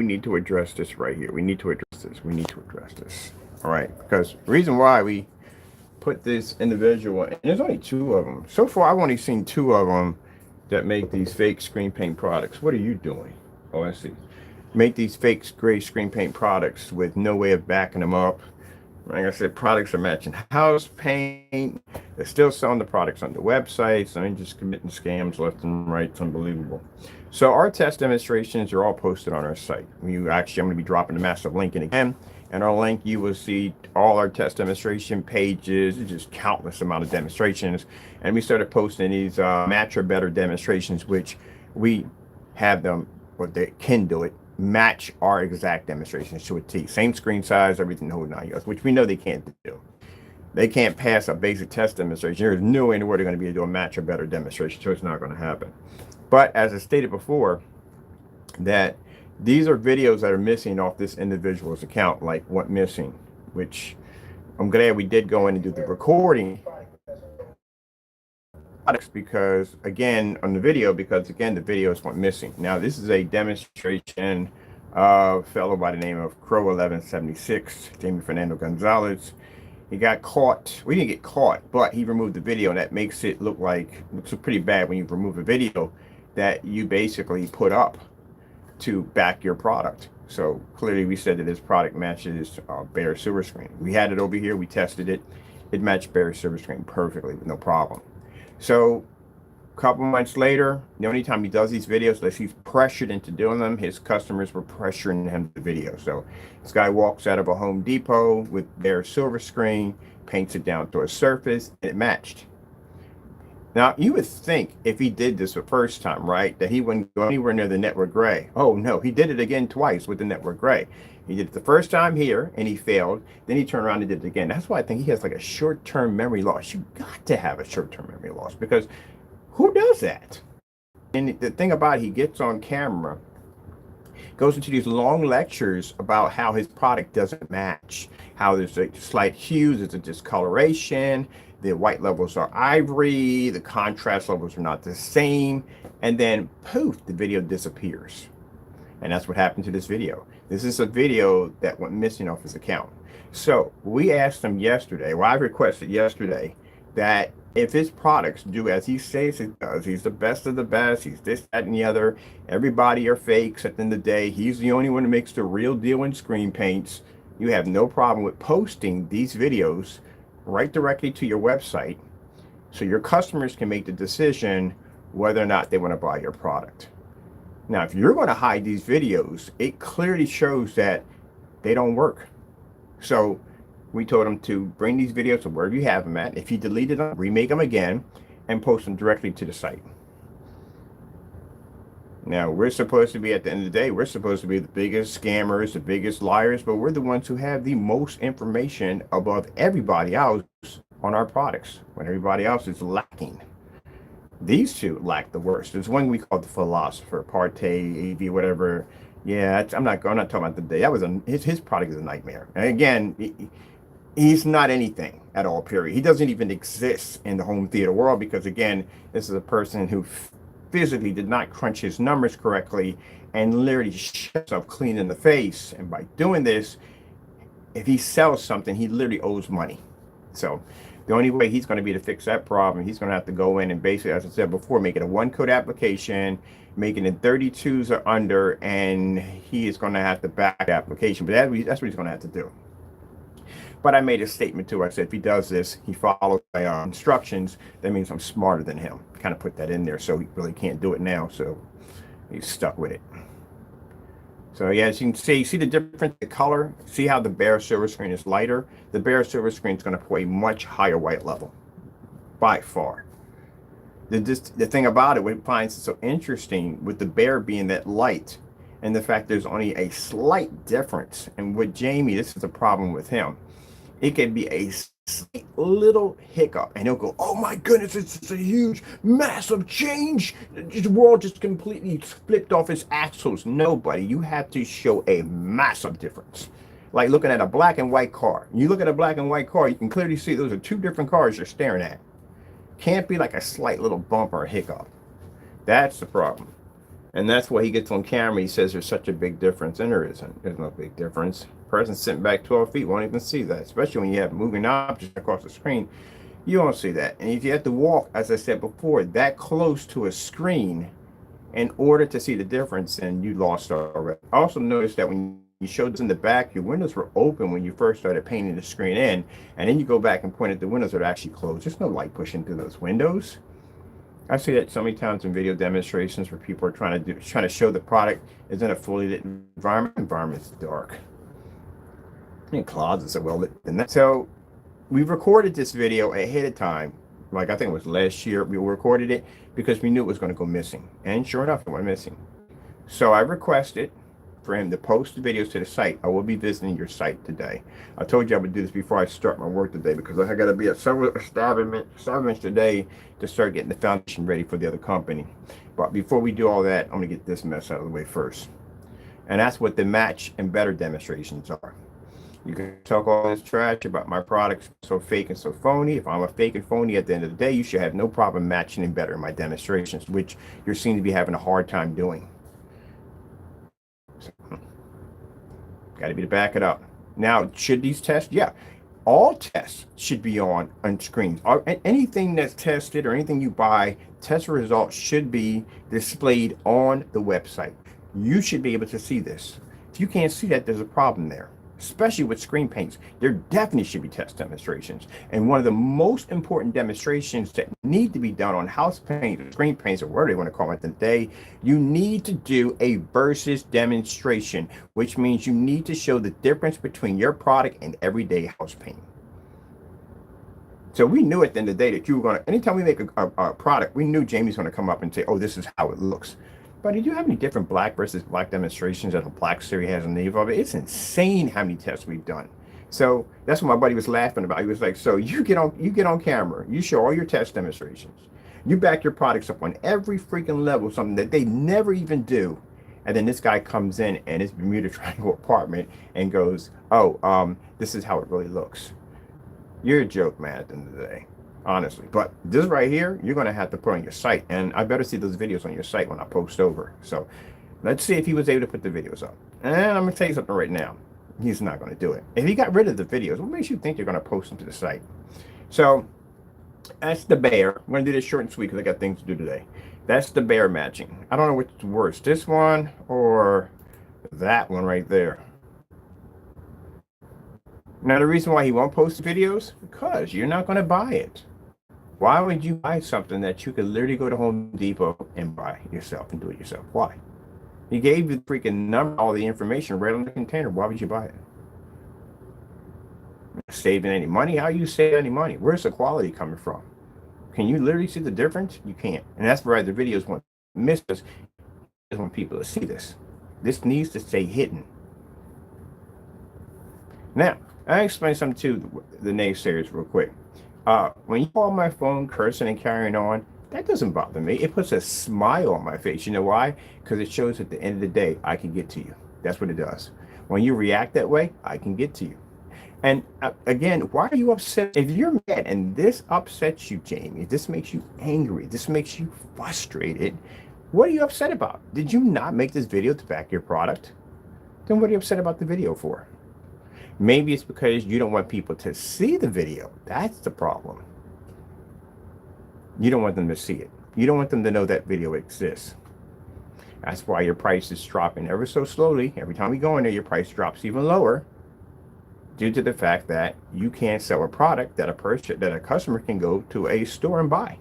we need to address this right here. We need to address this. We need to address this. All right, because the reason why we put this individual, and there's only two of them. So far, I've only seen two of them that make these fake screen paint products. What are you doing? Oh, I see. Make these fake gray screen paint products with no way of backing them up. Like I said, products are matching house paint. They're still selling the products on the websites. I mean, just committing scams left and right. It's unbelievable. So our test demonstrations are all posted on our site. I'm going to be dropping the master link in again. And our link, you will see all our test demonstration pages. It's just countless amount of demonstrations. And we started posting these match or better demonstrations, which we have them, or they can do it, match our exact demonstrations to a T. Same screen size, everything, the whole 9 yards, which we know they can't do. They can't pass a basic test demonstration. There's no way in the world they're going to be able to do a match or better demonstration, so it's not going to happen. But as I stated before, that these are videos that are missing off this individual's account, like what missing, which I'm glad we did go in and do the recording because again on the video, because again the videos went missing. Now this is a demonstration of a fellow by the name of CROWS1176, Jamie Fernando Gonzalez. He got caught. We didn't get caught, but he removed the video, and that makes it looks pretty bad when you remove a video that you basically put up to back your product. So clearly we said that this product matches Bear Silver Screen. We had it over here, we tested it. It matched Bear Silver Screen perfectly with no problem. So a couple months later, the only time he does these videos, unless he's pressured into doing them, his customers were pressuring him to video. So this guy walks out of a Home Depot with Bear Silver Screen, paints it down to a surface, and it matched. Now, you would think if he did this the first time, right, that he wouldn't go anywhere near the network gray. Oh, no, he did it again twice with the network gray. He did it the first time here, and he failed. Then he turned around and did it again. That's why I think he has like a short-term memory loss. You got to have a short-term memory loss, because who does that? And the thing about it, he gets on camera, goes into these long lectures about how his product doesn't match, how there's a slight hues, there's a discoloration, the white levels are ivory, the contrast levels are not the same, and then poof, the video disappears. And that's what happened to this video. This is a video that went missing off his account. So we asked him yesterday, well, I requested yesterday that if his products do as he says it does, he's the best of the best, he's this, that, and the other, everybody are fakes at the end of the day, he's the only one who makes the real deal in screen paints, you have no problem with posting these videos right directly to your website so your customers can make the decision whether or not they want to buy your product. Now, if you're going to hide these videos, it clearly shows that they don't work. So we told him to bring these videos to wherever you have them at. If he deleted them, remake them again and post them directly to the site. Now, we're supposed to be, at the end of the day, we're supposed to be the biggest scammers, the biggest liars, but we're the ones who have the most information above everybody else on our products, when everybody else is lacking. These two lack the worst. There's one we call the philosopher, Partey, AV, whatever. Yeah, I'm not talking about the day. That was his product is a nightmare. And again, he's not anything at all, period. He doesn't even exist in the home theater world because, again, this is a person who physically did not crunch his numbers correctly and literally shot himself clean in the face. And by doing this, if he sells something, he literally owes money. So the only way he's going to be to fix that problem, he's going to have to go in and basically, as I said before, make it a one-code application, make it in 32s or under, and he is going to have to back the application. But that's what he's going to have to do. But I made a statement too. I said, if he does this, he follows my instructions, that means I'm smarter than him. Kind of put that in there, so he really can't do it now. So he's stuck with it. So yeah, as you can see the difference in color. See how the Bear Silver Screen is lighter? The Bear Silver Screen is going to put a much higher white level, by far. The thing about it, what it finds so interesting with the Bear being that light, and the fact there's only a slight difference. And with Jamie, this is a problem with him. It can be a slight little hiccup, and he'll go, "Oh my goodness, it's a huge, massive change. The world just completely flipped off its axles." Nobody, you have to show a massive difference. Like looking at a black and white car. You look at a black and white car, you can clearly see those are two different cars you're staring at. Can't be like a slight little bump or a hiccup. That's the problem. And that's why he gets on camera. He says there's such a big difference, and there isn't. There's no big difference. Person sitting back 12 feet won't even see that, especially when you have moving objects across the screen. You don't see that. And if you have to walk, as I said before, that close to a screen in order to see the difference, then you lost already. I also noticed that when you showed this in the back, your windows were open when you first started painting the screen in, and then you go back and point at the windows that are actually closed. There's no light pushing through those windows. I see that so many times in video demonstrations where people are trying to show the product is in a fully lit environment. Environment's dark. And closets are well lit. And that, so we recorded this video ahead of time. Like I think it was last year we recorded it because we knew it was going to go missing. And sure enough, it went missing. So I requested for him to post the videos to the site. I will be visiting your site today. I told you I would do this before I start my work today because I got to be at several establishments today to start getting the foundation ready for the other company. But before we do all that, I'm going to get this mess out of the way first. And that's what the match and better demonstrations are. You can talk all this trash about my products so fake and so phony. If I'm a fake and phony at the end of the day, you should have no problem matching and better my demonstrations, which you seem to be having a hard time doing. So, got to be to back it up. Now, should these tests? Yeah, all tests should be on screens. Anything that's tested or anything you buy, test results should be displayed on the website. You should be able to see this. If you can't see that, there's a problem there. Especially with screen paints, there definitely should be test demonstrations. And one of the most important demonstrations that need to be done on house paint, or screen paints, or whatever they want to call it today, you need to do a versus demonstration, which means you need to show the difference between your product and everyday house paint. So we knew at the end of the day that you were going to, anytime we make a product, we knew Jamie's going to come up and say, oh, this is how it looks. But did you have any different black versus black demonstrations that a black series has in the name of it? It's insane how many tests we've done. So that's what my buddy was laughing about. He was like, so you get on camera, you show all your test demonstrations, you back your products up on every freaking level, something that they never even do. And then this guy comes in and his Bermuda Triangle apartment and goes, oh, this is how it really looks. You're a joke, man, at the end of the day. Honestly, but this right here, you're going to have to put on your site, and I better see those videos on your site when I post over. So let's see if he was able to put the videos up. And I'm going to tell you something right now. He's not going to do it. If he got rid of the videos, what makes you think you're going to post them to the site? So that's the bear. I'm going to do this short and sweet because I got things to do today. That's the bear matching. I don't know which is worse, this one or that one right there. Now, the reason why he won't post the videos, because you're not going to buy it. Why would you buy something that you could literally go to Home Depot and buy yourself and do it yourself? Why? He gave you the freaking number, all the information right on the container. Why would you buy it? Saving any money? How you save any money? Where's the quality coming from? Can you literally see the difference? You can't. And that's why the videos want miss us. I want people to see this. This needs to stay hidden. Now, I explain something to the naysayers real quick. When you call my phone cursing and carrying on, that doesn't bother me. It puts a smile on my face. You know why? Because it shows at the end of the day, I can get to you. That's what it does. When you react that way, I can get to you. And again, why are you upset? If you're mad and this upsets you, Jamie, this makes you angry, this makes you frustrated, what are you upset about? Did you not make this video to back your product? Then what are you upset about the video for? Maybe it's because you don't want people to see the video. That's the problem. You don't want them to see it. You don't want them to know that video exists. That's why your price is dropping ever so slowly. Every time we go in there, your price drops even lower due to the fact that you can't sell a product that a customer can go to a store and buy.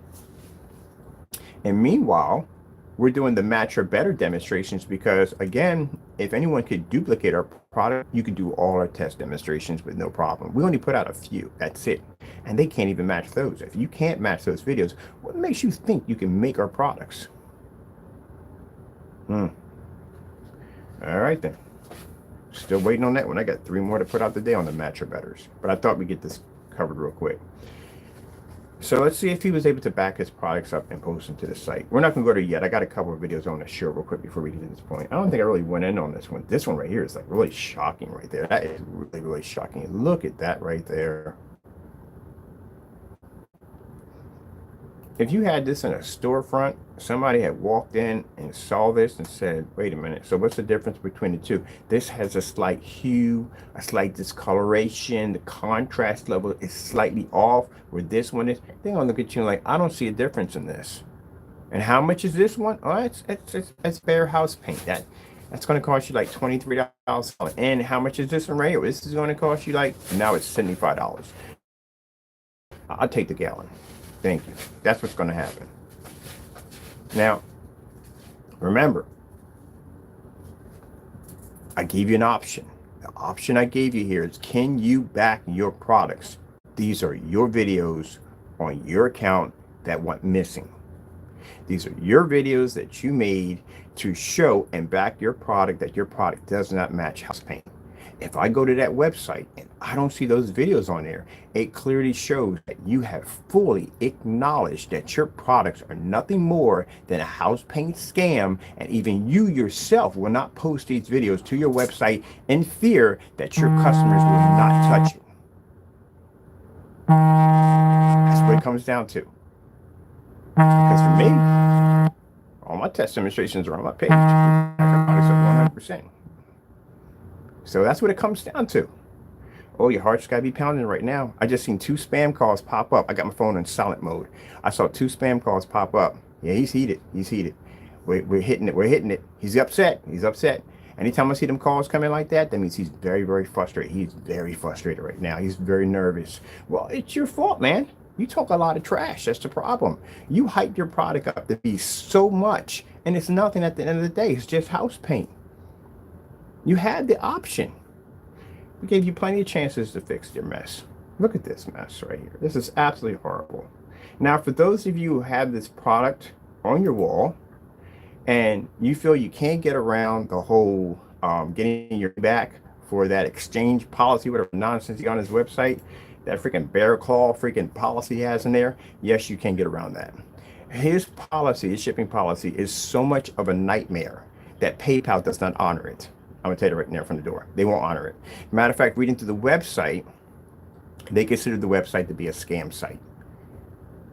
And meanwhile, we're doing the match or better demonstrations because, again, if anyone could duplicate our product, you could do all our test demonstrations with no problem. We only put out a few, that's it. And they can't even match those. If you can't match those videos, what makes you think you can make our products? All right, then. Still waiting on that one. I got 3 more to put out today on the match or betters. But I thought we'd get this covered real quick. So let's see if he was able to back his products up and post them to the site. We're not going to go there yet. I got a couple of videos on this show real quick before we get to this point. I don't think I really went in on this one. This one right here is like really shocking right there. That is really, really shocking. Look at that right there. If you had this in a storefront, somebody had walked in and saw this and said, wait a minute, so what's the difference between the two? This has a slight hue, a slight discoloration, the contrast level is slightly off, where this one is. They're gonna look at you like, I don't see a difference in this. And how much is this one? Oh, it's bare house paint. That's going to cost you like $23. And how much is this one right here? This is going to cost you like, now it's $75. I'll take the gallon. Thank you. That's what's going to happen. Now, remember, I gave you an option. The option I gave you here is, can you back your products? These are your videos on your account that went missing. These are your videos that you made to show and back your product that your product does not match house paint. If I go to that website and I don't see those videos on there, it clearly shows that you have fully acknowledged that your products are nothing more than a house paint scam, and even you yourself will not post these videos to your website in fear that your customers will not touch it. That's what it comes down to. Because for me, all my test demonstrations are on my page. I can produce up 100%. So that's what it comes down to. Oh, your heart's got to be pounding right now. I just seen 2 spam calls pop up. I got my phone in silent mode. I saw 2 spam calls pop up. Yeah, he's heated. He's heated. We're hitting it. We're hitting it. He's upset. He's upset. Anytime I see them calls coming like that, that means he's very, very frustrated. He's very frustrated right now. He's very nervous. Well, it's your fault, man. You talk a lot of trash. That's the problem. You hype your product up to be so much, and it's nothing at the end of the day. It's just house paint. You had the option. We gave you plenty of chances to fix your mess. Look at this mess right here. This is absolutely horrible. Now, for those of you who have this product on your wall and you feel you can't get around the whole getting your back for that exchange policy, whatever nonsense he on his website, that freaking bear claw freaking policy he has in there, yes, you can get around that. His policy, his shipping policy, is so much of a nightmare that PayPal does not honor it. I'm gonna tell you right there from the door. They won't honor it. Matter of fact, reading through the website, they consider the website to be a scam site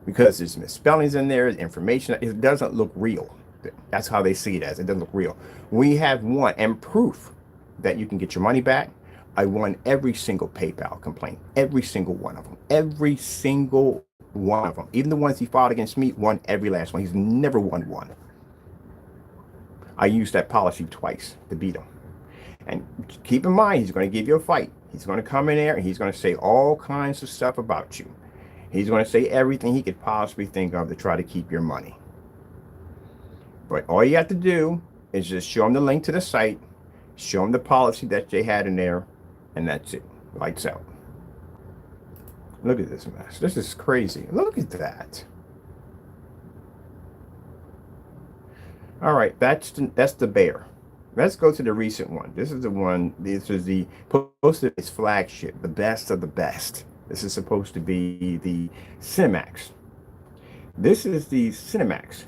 because there's misspellings in there, information. It doesn't look real. That's how they see it as. It doesn't look real. We have won and proof that you can get your money back. I won every single PayPal complaint, every single one of them, every single one of them. Even the ones he filed against me, won every last one. He's never won one. I used that policy twice to beat him. And keep in mind, he's going to give you a fight. He's going to come in there and he's going to say all kinds of stuff about you. He's going to say everything he could possibly think of to try to keep your money. But all you have to do is just show him the link to the site, show him the policy that they had in there, and that's it. Lights out. Look at this mess. This is crazy. Look at that. All right, that's the bear. Let's go to the recent one. This is the one. This is the posted its flagship, the best of the best. This is supposed to be the Cinemax. This is the Cinemax.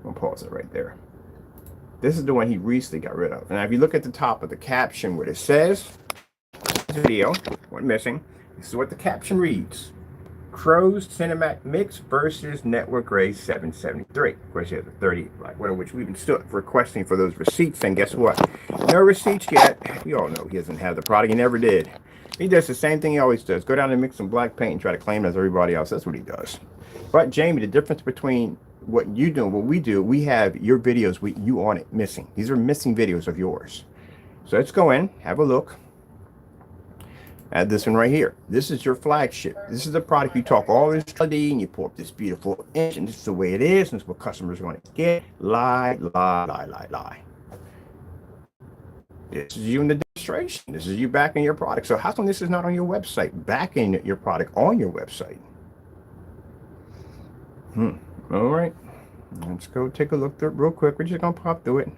I'll pause it right there. This is the one he recently got rid of. Now, if you look at the top of the caption, what it says, video, one missing. This is what the caption reads: CROWS Cinemax Mix versus Network Gray 773. Of course, he has a 30, like one of which we've been still requesting for those receipts. And guess what? No receipts yet. We all know he doesn't have the product. He never did. He does the same thing he always does. Go down and mix some black paint and try to claim it as everybody else. That's what he does. But Jamie, the difference between what you do and what we do, we have your videos with you on it missing. These are missing videos of yours. So let's go in, have a look. Add this one right here. This is your flagship. This is the product you talk all this study and you pour up this beautiful image, and this is the way it is, and it's what customers are going to get. Lie, lie, lie, lie, lie. This is you in the demonstration. This is you backing your product. So how come this is not on your website? Backing your product on your website. All right. Let's go take a look through it real quick. We're just going to pop through it.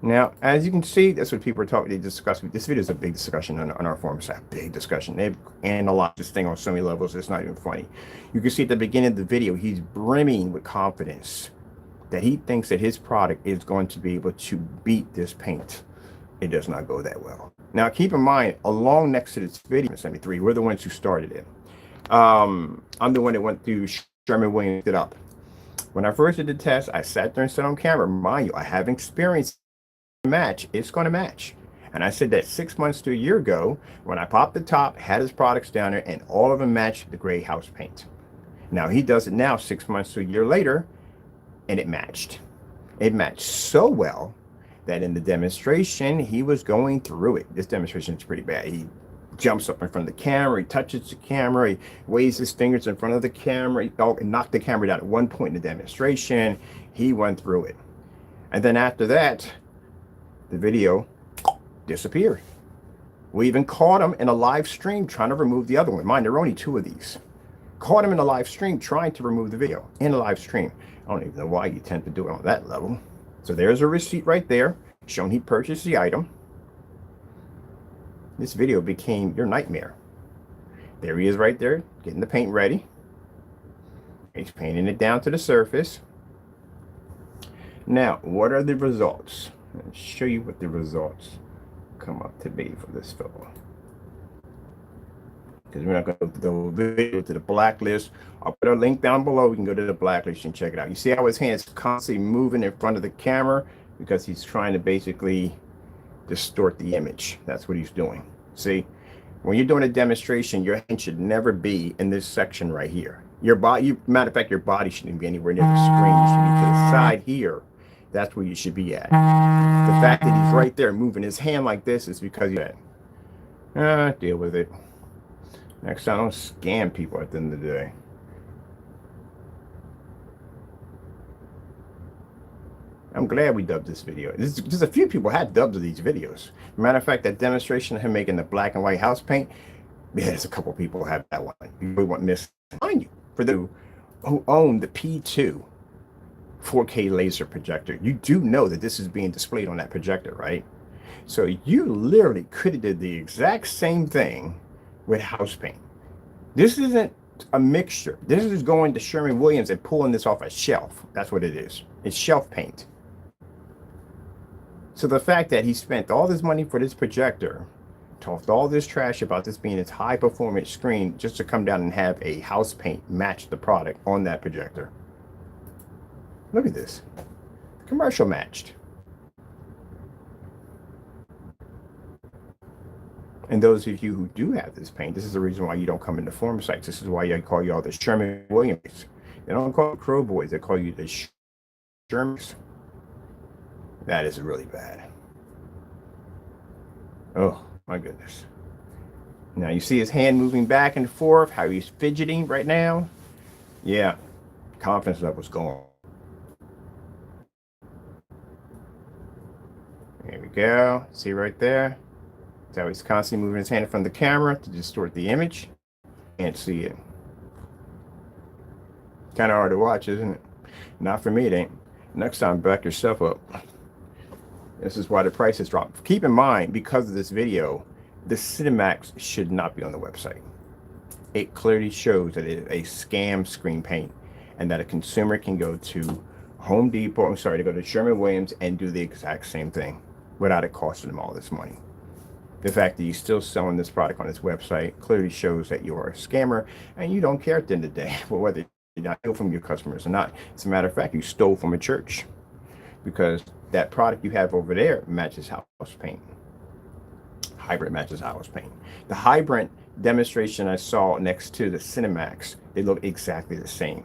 Now, as you can see, that's what people are talking. They discuss. This video is a big discussion on our forum site. Big discussion. They've analyzed this thing on so many levels. It's not even funny. You can see at the beginning of the video, he's brimming with confidence that he thinks that his product is going to be able to beat this paint. It does not go that well. Now, keep in mind, along next to this video, 73, we're the ones who started it. I'm the one that went through Sherman Williams it up. When I first did the test, I sat there and said on camera, mind you, I have experience match, it's going to match. And I said that 6 months to a year ago, when I popped the top, had his products down there, and all of them matched the gray house paint. Now he does it now 6 months to a year later, and it matched. It matched so well that in the demonstration, he was going through it. This demonstration is pretty bad. He jumps up in front of the camera, he touches the camera, he waves his fingers in front of the camera, he knocked the camera down at one point in the demonstration. He went through it. And then after that, the video disappeared. We even caught him in a live stream trying to remove the other one. Mind, there are only 2 of these. Caught him in a live stream trying to remove the video in a live stream. I don't even know why you tend to do it on that level. So there's a receipt right there showing he purchased the item. This video became your nightmare. There he is right there, getting the paint ready. He's painting it down to the surface. Now, what are the results? I'll show you what the results come up to be for this fellow. Because we're not going to go the video to the blacklist. I'll put a link down below. You can go to the blacklist and check it out. You see how his hand is constantly moving in front of the camera because he's trying to basically distort the image. That's what he's doing. See, when you're doing a demonstration, your hand should never be in this section right here. Your body, matter of fact, your body shouldn't be anywhere near the screen. You should be to the side here. That's where you should be at. The fact that he's right there moving his hand like this is because you're at. Deal with it. Next time, don't scam people at the end of the day. I'm glad we dubbed this video. There's a few people had dubs of these videos. Matter of fact, that demonstration of him making the black and white house paint, yeah, there's a couple people have that one. You really want miss. Mind you, for the who own the P2 4K laser projector, you do know that this is being displayed on that projector, right? So you literally could have did the exact same thing with house paint. This isn't a mixture. This is going to Sherwin-Williams and pulling this off a shelf. That's what it is. It's shelf paint. So the fact that he spent all this money for this projector, talked all this trash about this being its high performance screen, just to come down and have a house paint match the product on that projector. Look at this. Commercial matched. And those of you who do have this paint, this is the reason why you don't come into forum sites. This is why I call you all the Sherwin-Williams. They don't call you Crow Boys. They call you the Shermans. That is really bad. Oh, my goodness. Now, you see his hand moving back and forth, how he's fidgeting right now? Yeah, confidence level's gone. There we go. See right there? So he's constantly moving his hand in front of the camera to distort the image. Can't see it. Kind of hard to watch, isn't it? Not for me, it ain't. Next time, back yourself up. This is why the price has dropped. Keep in mind, because of this video, the Cinemax should not be on the website. It clearly shows that it is a scam screen paint and that a consumer can go to Home Depot, I'm sorry, to go to Sherwin-Williams and do the exact same thing without it costing them all this money. The fact that you're still selling this product on this website clearly shows that you are a scammer and you don't care at the end of the day whether you not steal from your customers or not. As a matter of fact, you stole from a church because that product you have over there matches house paint. Hybrid matches house paint. The hybrid demonstration I saw next to the Cinemax, they look exactly the same.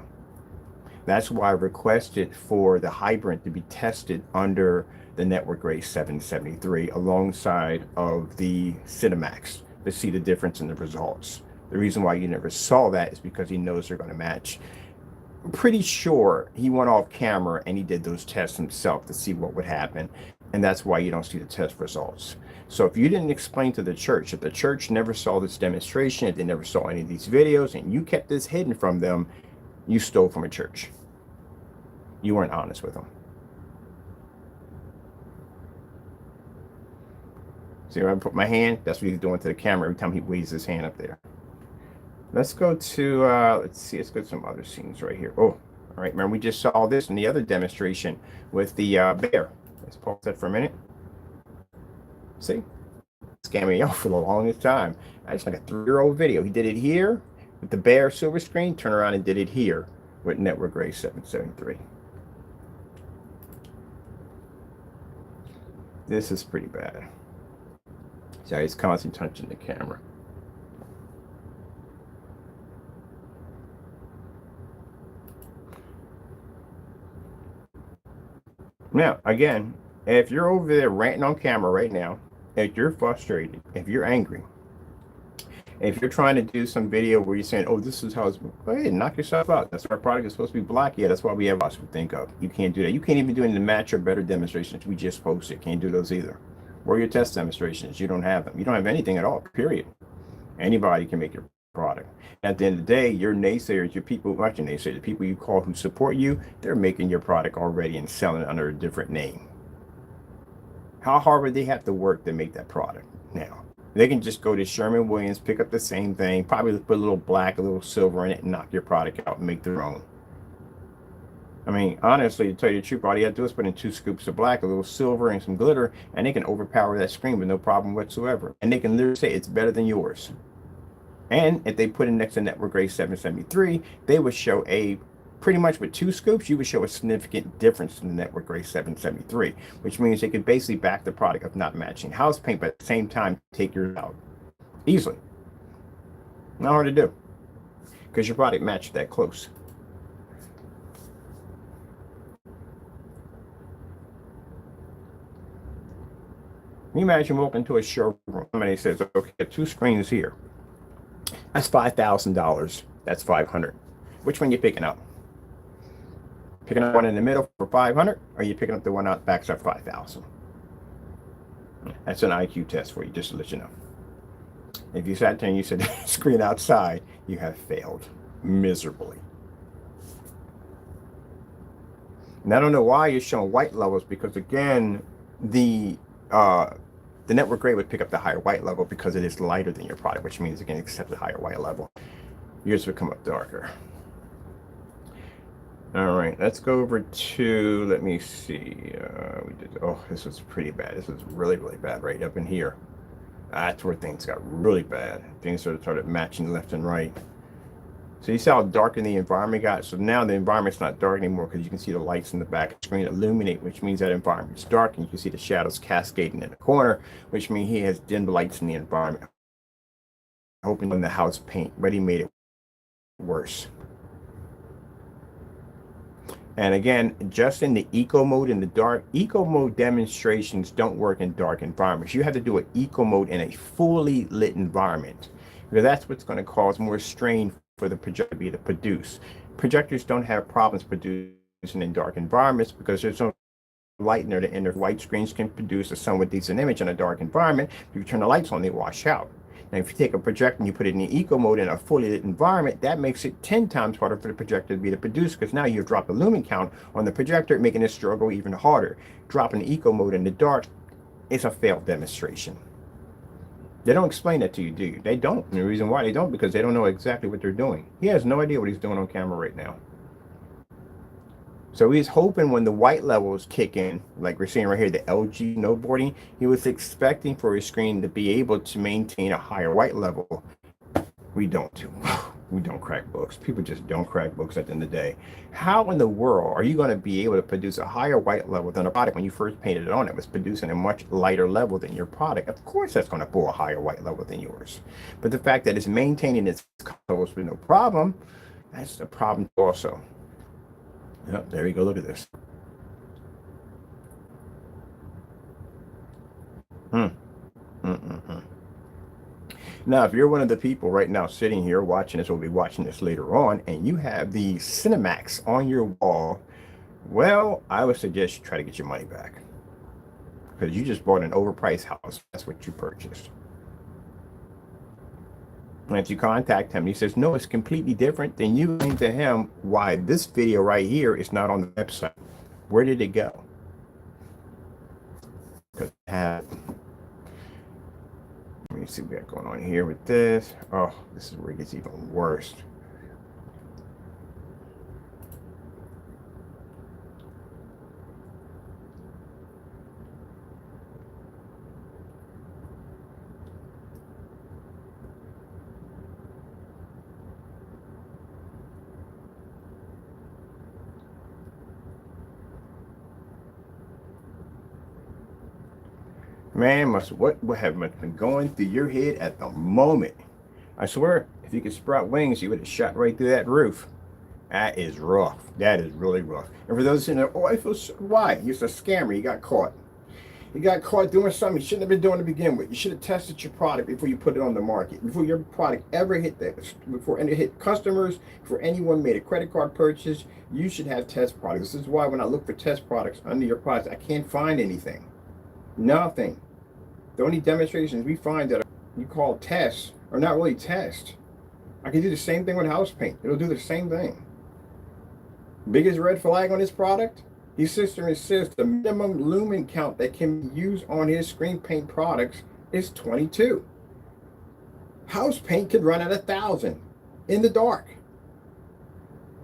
That's why I requested for the hybrid to be tested under the Network Grade 773 alongside of the Cinemax to see the difference in the results. The reason why you never saw that is because he knows they're going to match. I'm pretty sure he went off camera and he did those tests himself to see what would happen. And that's why you don't see the test results. So if you didn't explain to the church that the church never saw this demonstration, if they never saw any of these videos, and you kept this hidden from them, you stole from a church. You weren't honest with them. See where I put my hand? That's what he's doing to the camera every time he waves his hand up there. Let's go to, let's go to some other scenes right here. Oh, all right. Remember, we just saw this in the other demonstration with the bear. Let's pause that for a minute. See? Scamming y'all for the longest time. That's like a 3-year-old video. He did it here with the bear silver screen, turn around and did it here with network grade 773. This is pretty bad. So he's constantly touching the camera. Now, again, if you're over there ranting on camera right now, if you're frustrated, if you're angry, if you're trying to do some video where you're saying, oh, this is how it's, go ahead and knock yourself out. That's our product is supposed to be black. Yeah, that's why we have us to think of. You can't do that. You can't even do any of the match or better demonstrations we just posted. Can't do those either. Or your test demonstrations. You don't have them. You don't have anything at all, period. Anybody can make your product. At the end of the day, your naysayers, your people, not your naysayers, the people you call who support you, they're making your product already and selling it under a different name. How hard would they have to work to make that product now? They can just go to Sherwin-Williams, pick up the same thing, probably put a little black, a little silver in it, and knock your product out and make their own. I mean, honestly, to tell you the truth, all you have to do is put in 2 scoops of black, a little silver, and some glitter, and they can overpower that screen with no problem whatsoever. And they can literally say it's better than yours. And if they put it next to network grade 773, they would show a, pretty much with 2 scoops, you would show a significant difference in the network grade 773, which means they could basically back the product of not matching house paint, but at the same time, take yours out easily. Not hard to do, because your product matched that close. Can you imagine walking into a showroom, somebody says, okay, 2 screens here. That's $5,000. That's $500. Which one you picking up? Picking up one in the middle for $500, or are you picking up the one out backs at $5,000? That's an IQ test for you, just to let you know. If you sat there and you said screen outside, you have failed miserably. And I don't know why you're showing white levels, because again, the network grade would pick up the higher white level because it is lighter than your product, which means it can accept the higher white level. Yours would come up darker. All right, let's go over to, let me see. Oh, this was pretty bad. This was really, really bad right up in here. That's where things got really bad. Things sort of started matching left and right. So you see how dark the environment got? So now the environment's not dark anymore, because you can see the lights in the back of the screen illuminate, which means that environment's dark, and you can see the shadows cascading in the corner, which means he has dimmed lights in the environment. Hoping on the house paint, but he made it worse. And again, just in the eco mode in the dark, eco mode demonstrations don't work in dark environments. You have to do an eco mode in a fully lit environment, because that's what's going to cause more strain for the projector to be to produce. Projectors don't have problems producing in dark environments because there's no light in there to enter. White screens can produce a somewhat decent image in a dark environment. If you turn the lights on, they wash out. Now, if you take a projector and you put it in the eco mode in a fully lit environment, that makes it 10 times harder for the projector to be to produce, because now you've dropped the lumen count on the projector, making it struggle even harder. Dropping the eco mode in the dark is a failed demonstration. They don't explain that to you, do you? They don't. And the reason why they don't, because they don't know exactly what they're doing. He has no idea what he's doing on camera right now. So he's hoping when the white levels kick in, like we're seeing right here, the LG snowboarding, he was expecting for his screen to be able to maintain a higher white level. We don't. We don't crack books. People just don't crack books at the end of the day. How in the world are you going to be able to produce a higher white level than a product when you first painted it on? It was producing a much lighter level than your product. Of course, that's going to pull a higher white level than yours. But the fact that it's maintaining its colors with no problem, that's the problem also. Yep, there you go. Look at this. Now, if you're one of the people right now sitting here watching this, or will be watching this later on, and you have the Cinemax on your wall, well, I would suggest you try to get your money back, because you just bought an overpriced house. That's what you purchased. And if you contact him, he says, no, it's completely different, then you explain to him why this video right here is not on the website. Where did it go? Because let me see what we got going on here with this. Oh, this is where it gets even worse. Man, what have been going through your head at the moment? I swear, if you could sprout wings, you would have shot right through that roof. That is rough. That is really rough. And for those in there, oh, I feel so, why? He's a scammer. He got caught. He got caught doing something he shouldn't have been doing to begin with. You should have tested your product before you put it on the market. Before your product ever hit that, before it hit customers, before anyone made a credit card purchase, you should have test products. This is why when I look for test products under your products, I can't find anything. Nothing. The only demonstrations we find that you call tests are not really tests. I can do the same thing with house paint. It'll do the same thing. Biggest red flag on this product? His sister insists the minimum lumen count that can be used on his screen paint products is 22. House paint could run at 1,000 in the dark.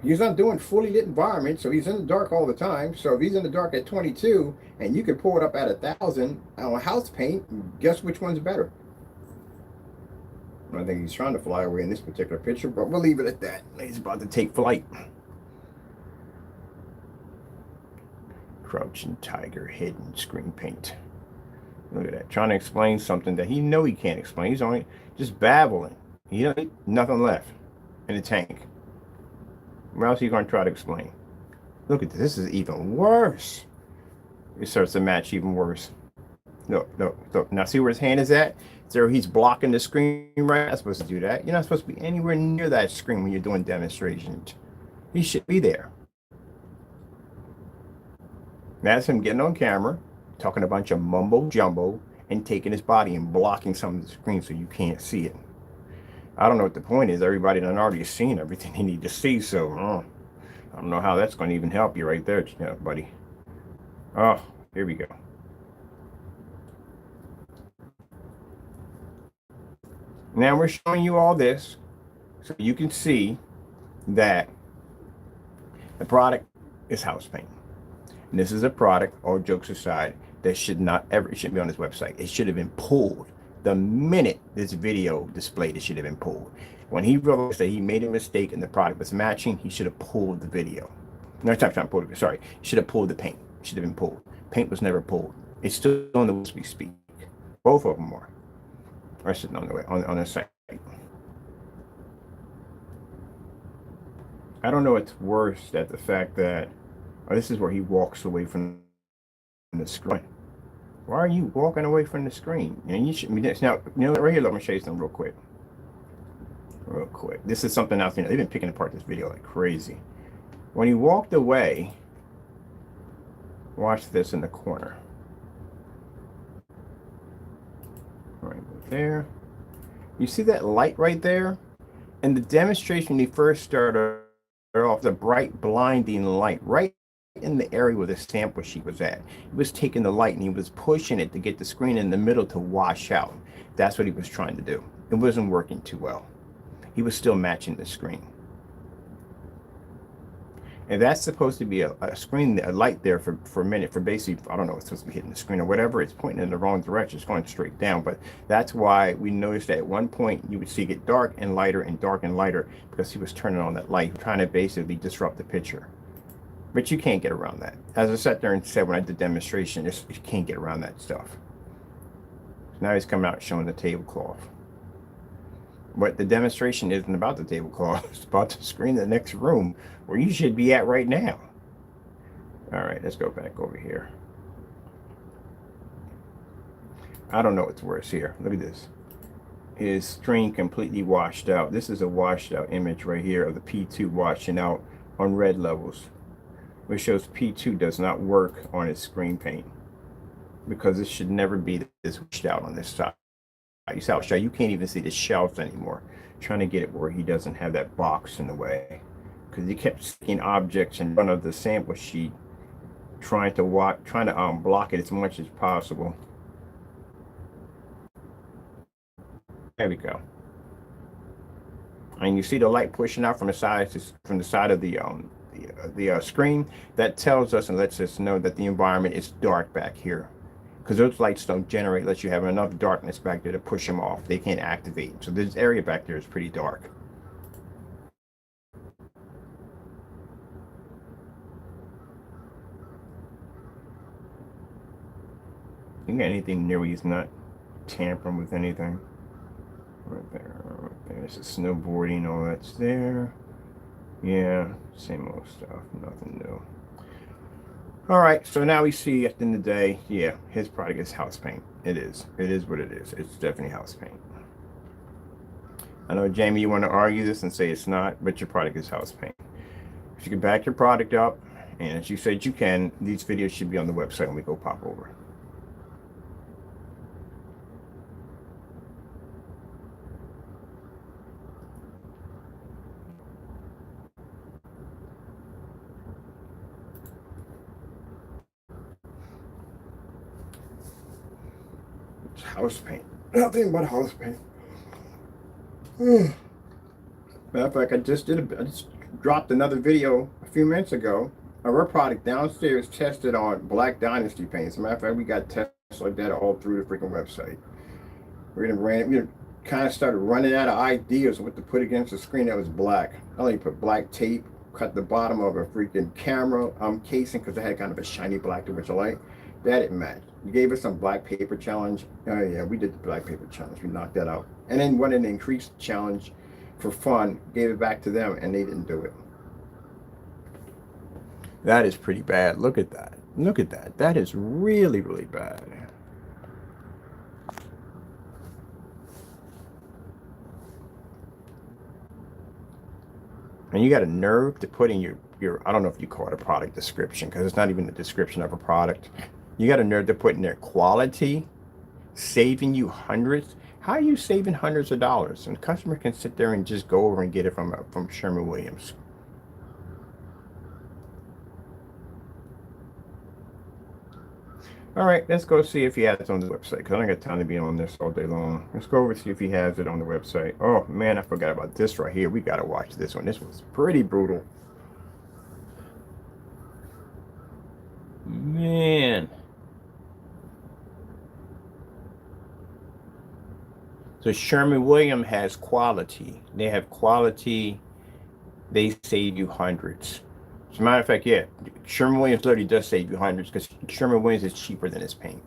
He's not doing fully lit environment, so he's in the dark all the time. So if he's in the dark at 22 and you can pull it up at 1,000 on house paint, guess which one's better? I think he's trying to fly away in this particular picture, but we'll leave it at that. He's about to take flight. Crouching tiger, hidden screen paint. Look at that, trying to explain something that he can't explain. He's only just babbling. He don't nothing left in the tank. Where else are you going to try to explain? Look at this. This is even worse. It starts to match even worse. Look. Now see where his hand is at? So he's blocking the screen, right? You're not supposed to do that. You're not supposed to be anywhere near that screen when you're doing demonstrations. He should be there. That's him getting on camera, talking a bunch of mumbo jumbo, and taking his body and blocking some of the screen so you can't see it. I don't know what the point is. Everybody done already seen everything they need to see, so I don't know how that's going to even help you right there, buddy. Oh, here we go. Now we're showing you all this so you can see that the product is house paint. And this is a product, all jokes aside, that shouldn't be on this website. It should have been pulled. The minute this video displayed, it should have been pulled. When he realized that he made a mistake and the product was matching, he should have pulled the video. No, it's not trying to pull it. Sorry. He should have pulled the paint. It should have been pulled. Paint was never pulled. It's still on the as we speak. Both of them are. Or sitting on the way, on the site. I don't know what's worse than the fact that this is where he walks away from the screen. Why are you walking away from the screen? And you should. Now, right here. Let me show you something real quick. This is something else. They've been picking apart this video like crazy. When he walked away, watch this in the corner. Right there. You see that light right there? In the demonstration, he first started off the bright, blinding light right in the area where the sample sheet was at. He was taking the light and he was pushing it to get the screen in the middle to wash out. That's what he was trying to do. It wasn't working too well. He was still matching the screen. And that's supposed to be a screen, a light there for a minute, for basically, I don't know, it's supposed to be hitting the screen or whatever. It's pointing in the wrong direction. It's going straight down. But that's why we noticed that at one point you would see it get dark and lighter and dark and lighter because he was turning on that light, trying to basically disrupt the picture. But you can't get around that. As I sat there and said when I did demonstration, you can't get around that stuff. So now he's coming out showing the tablecloth. But the demonstration isn't about the tablecloth. It's about the screen in the next room where you should be at right now. All right, let's go back over here. I don't know what's worse here. Look at this. His screen completely washed out. This is a washed out image right here of the P2 washing out on red levels, which shows P2 does not work on its screen paint because it should never be this washed out on this side. You can't even see the shelves anymore. Trying to get it where he doesn't have that box in the way because he kept sticking objects in front of the sample sheet, trying to block it as much as possible. There we go. And you see the light pushing out from the side of the screen. That tells us and lets us know that the environment is dark back here, because those lights don't generate unless you have enough darkness back there to push them off. They can't activate. So this area back there is pretty dark. You got anything near where he's not tampering with anything? Right there, right there. This is snowboarding, all that's there. Yeah, same old stuff, nothing new. All right, so now we see at the end of the day, yeah, his product is house paint. It is. It is what it is. It's definitely house paint. I know, Jamie, you want to argue this and say it's not, but your product is house paint. If you can back your product up, and as you said you can, these videos should be on the website when we go pop over. It's house paint. Nothing but house paint. Matter of fact, I just dropped another video a few minutes ago of our product downstairs tested on Black Dynasty paint. As a matter of fact, we got tests like that all through the freaking website. We kind of started running out of ideas of what to put against the screen that was black. I only put black tape, cut the bottom of a freaking camera casing because it had kind of a shiny black to which I like. That didn't match. You gave us some black paper challenge. Oh yeah, we did the black paper challenge. We knocked that out. And then wanted an increased challenge for fun, gave it back to them, and they didn't do it. That is pretty bad. Look at that. Look at that. That is really, really bad. And you got a nerve to put in your I don't know if you call it a product description, because it's not even a description of a product. You got a nerve to put in there quality, saving you hundreds. How are you saving hundreds of dollars? And the customer can sit there and just go over and get it from Sherwin-Williams. All right, let's go see if he has it on the website, because I don't got time to be on this all day long. Let's go over and see if he has it on the website. Oh, man, I forgot about this right here. We got to watch this one. This was pretty brutal. Man. So Sherwin-Williams has quality. They have quality. They save you hundreds. As a matter of fact, yeah, Sherwin-Williams literally does save you hundreds because Sherwin-Williams is cheaper than his paint.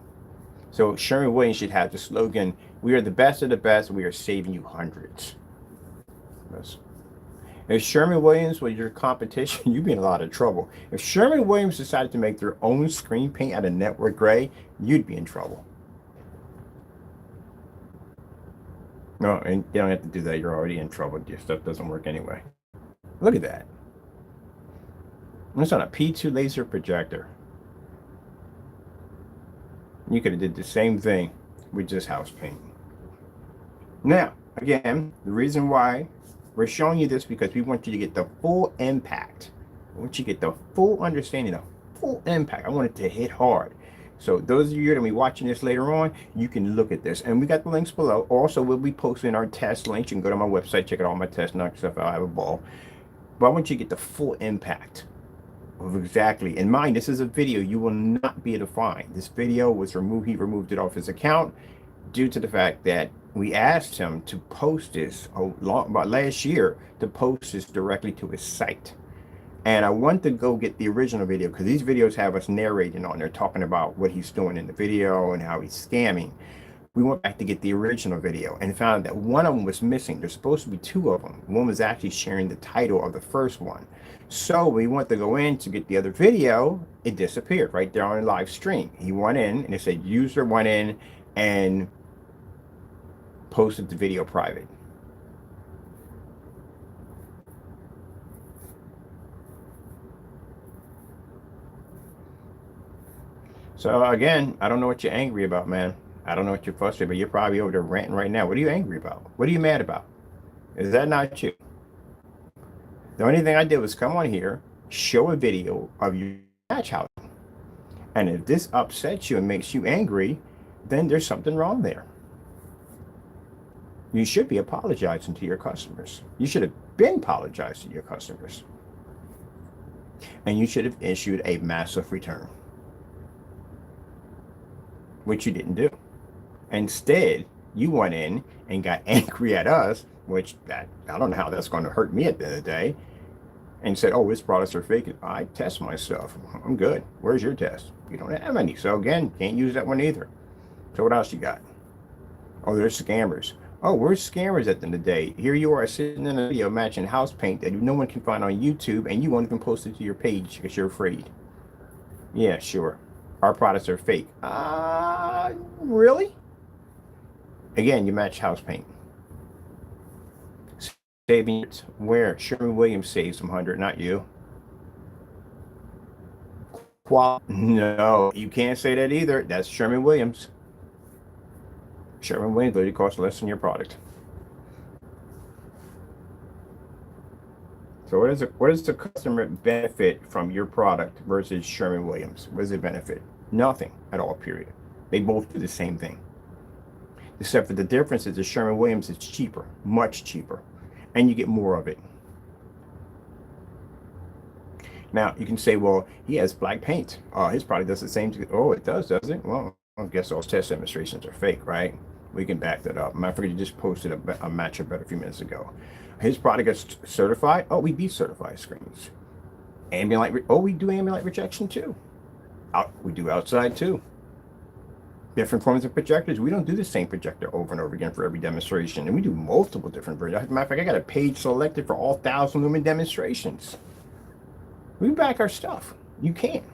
So Sherwin-Williams should have the slogan, "We are the best of the best. We are saving you hundreds." If Sherwin-Williams was your competition, you'd be in a lot of trouble. If Sherwin-Williams decided to make their own screen paint out of network gray, you'd be in trouble. No, and you don't have to do that. You're already in trouble. Your stuff doesn't work anyway. Look at that. It's on a P2 laser projector. You could have did the same thing with just house paint. Now, again, the reason why we're showing you this because we want you to get the full impact. I want you to get the full understanding, the full impact. I want it to hit hard. So those of you that will be watching this later on, you can look at this. And we got the links below. Also, we'll be posting our test links. You can go to my website, check out all my tests, knock stuff out, have a ball. But I want you to get the full impact of exactly. In mind, this is a video you will not be able to find. This video was removed. He removed it off his account due to the fact that we asked him to post this about last year, to post this directly to his site. And I want to go get the original video because these videos have us narrating on there, talking about what he's doing in the video and how he's scamming. We went back to get the original video and found that one of them was missing. There's supposed to be two of them. One was actually sharing the title of the first one. So we went to go in to get the other video. It disappeared right there on the live stream. He went in and it said user went in and posted the video private. So again, I don't know what you're angry about, man. I don't know what you're frustrated, but you're probably over there ranting right now. What are you angry about? What are you mad about? Is that not you? The only thing I did was come on here, show a video of your match housing. And if this upsets you and makes you angry, then there's something wrong there. You should be apologizing to your customers. You should have been apologizing to your customers. And you should have issued a massive return, which you didn't do. Instead, you went in and got angry at us, which I don't know how that's going to hurt me at the end of the day, and said, oh, his products are fake. I test my stuff. I'm good. Where's your test? You don't have any. So again, can't use that one either. So what else you got? Oh, there's scammers. Oh, we're scammers at the end of the day. Here you are sitting in a video matching house paint that no one can find on YouTube, and you won't even post it to your page because you're afraid. Yeah, sure. Our products are fake. Really? Again, you match house paint. Saving it. Where? Sherwin-Williams saves some hundred, not you. No, you can't say that either. That's Sherwin-Williams. Sherwin-Williams literally costs less than your product. So what does the customer benefit from your product versus Sherwin-Williams? What does it benefit? Nothing at all, period. They both do the same thing. Except for the difference is the Sherwin-Williams is cheaper, much cheaper, and you get more of it. Now, you can say, well, he has black paint. His product does the same. Oh, it does it? Well, I guess those test demonstrations are fake, right? We can back that up. Matter of fact, you just posted a match about a few minutes ago. His product is certified. Oh, we decertify screens. Ambient light. Oh, we do ambient light rejection too. We do outside too. Different forms of projectors. We don't do the same projector over and over again for every demonstration. And we do multiple different versions. As a matter of fact, I got a page selected for all 1,000 lumen demonstrations. We back our stuff. You can.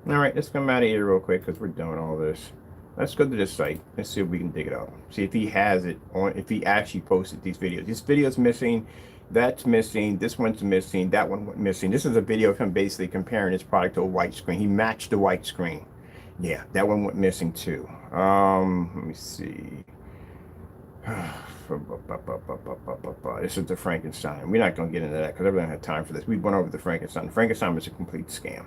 All right, let's come out of here real quick because we're doing all this. Let's go to this site. Let's see if we can dig it up. See if he has it on, if he actually posted these videos. This video's missing. That's missing. This one's missing. That one went missing. This is a video of him basically comparing his product to a white screen. He matched the white screen. Yeah, that one went missing too. Let me see. This is the Frankenstein. We're not going to get into that because I don't have time for this. We went over the Frankenstein. The Frankenstein was a complete scam.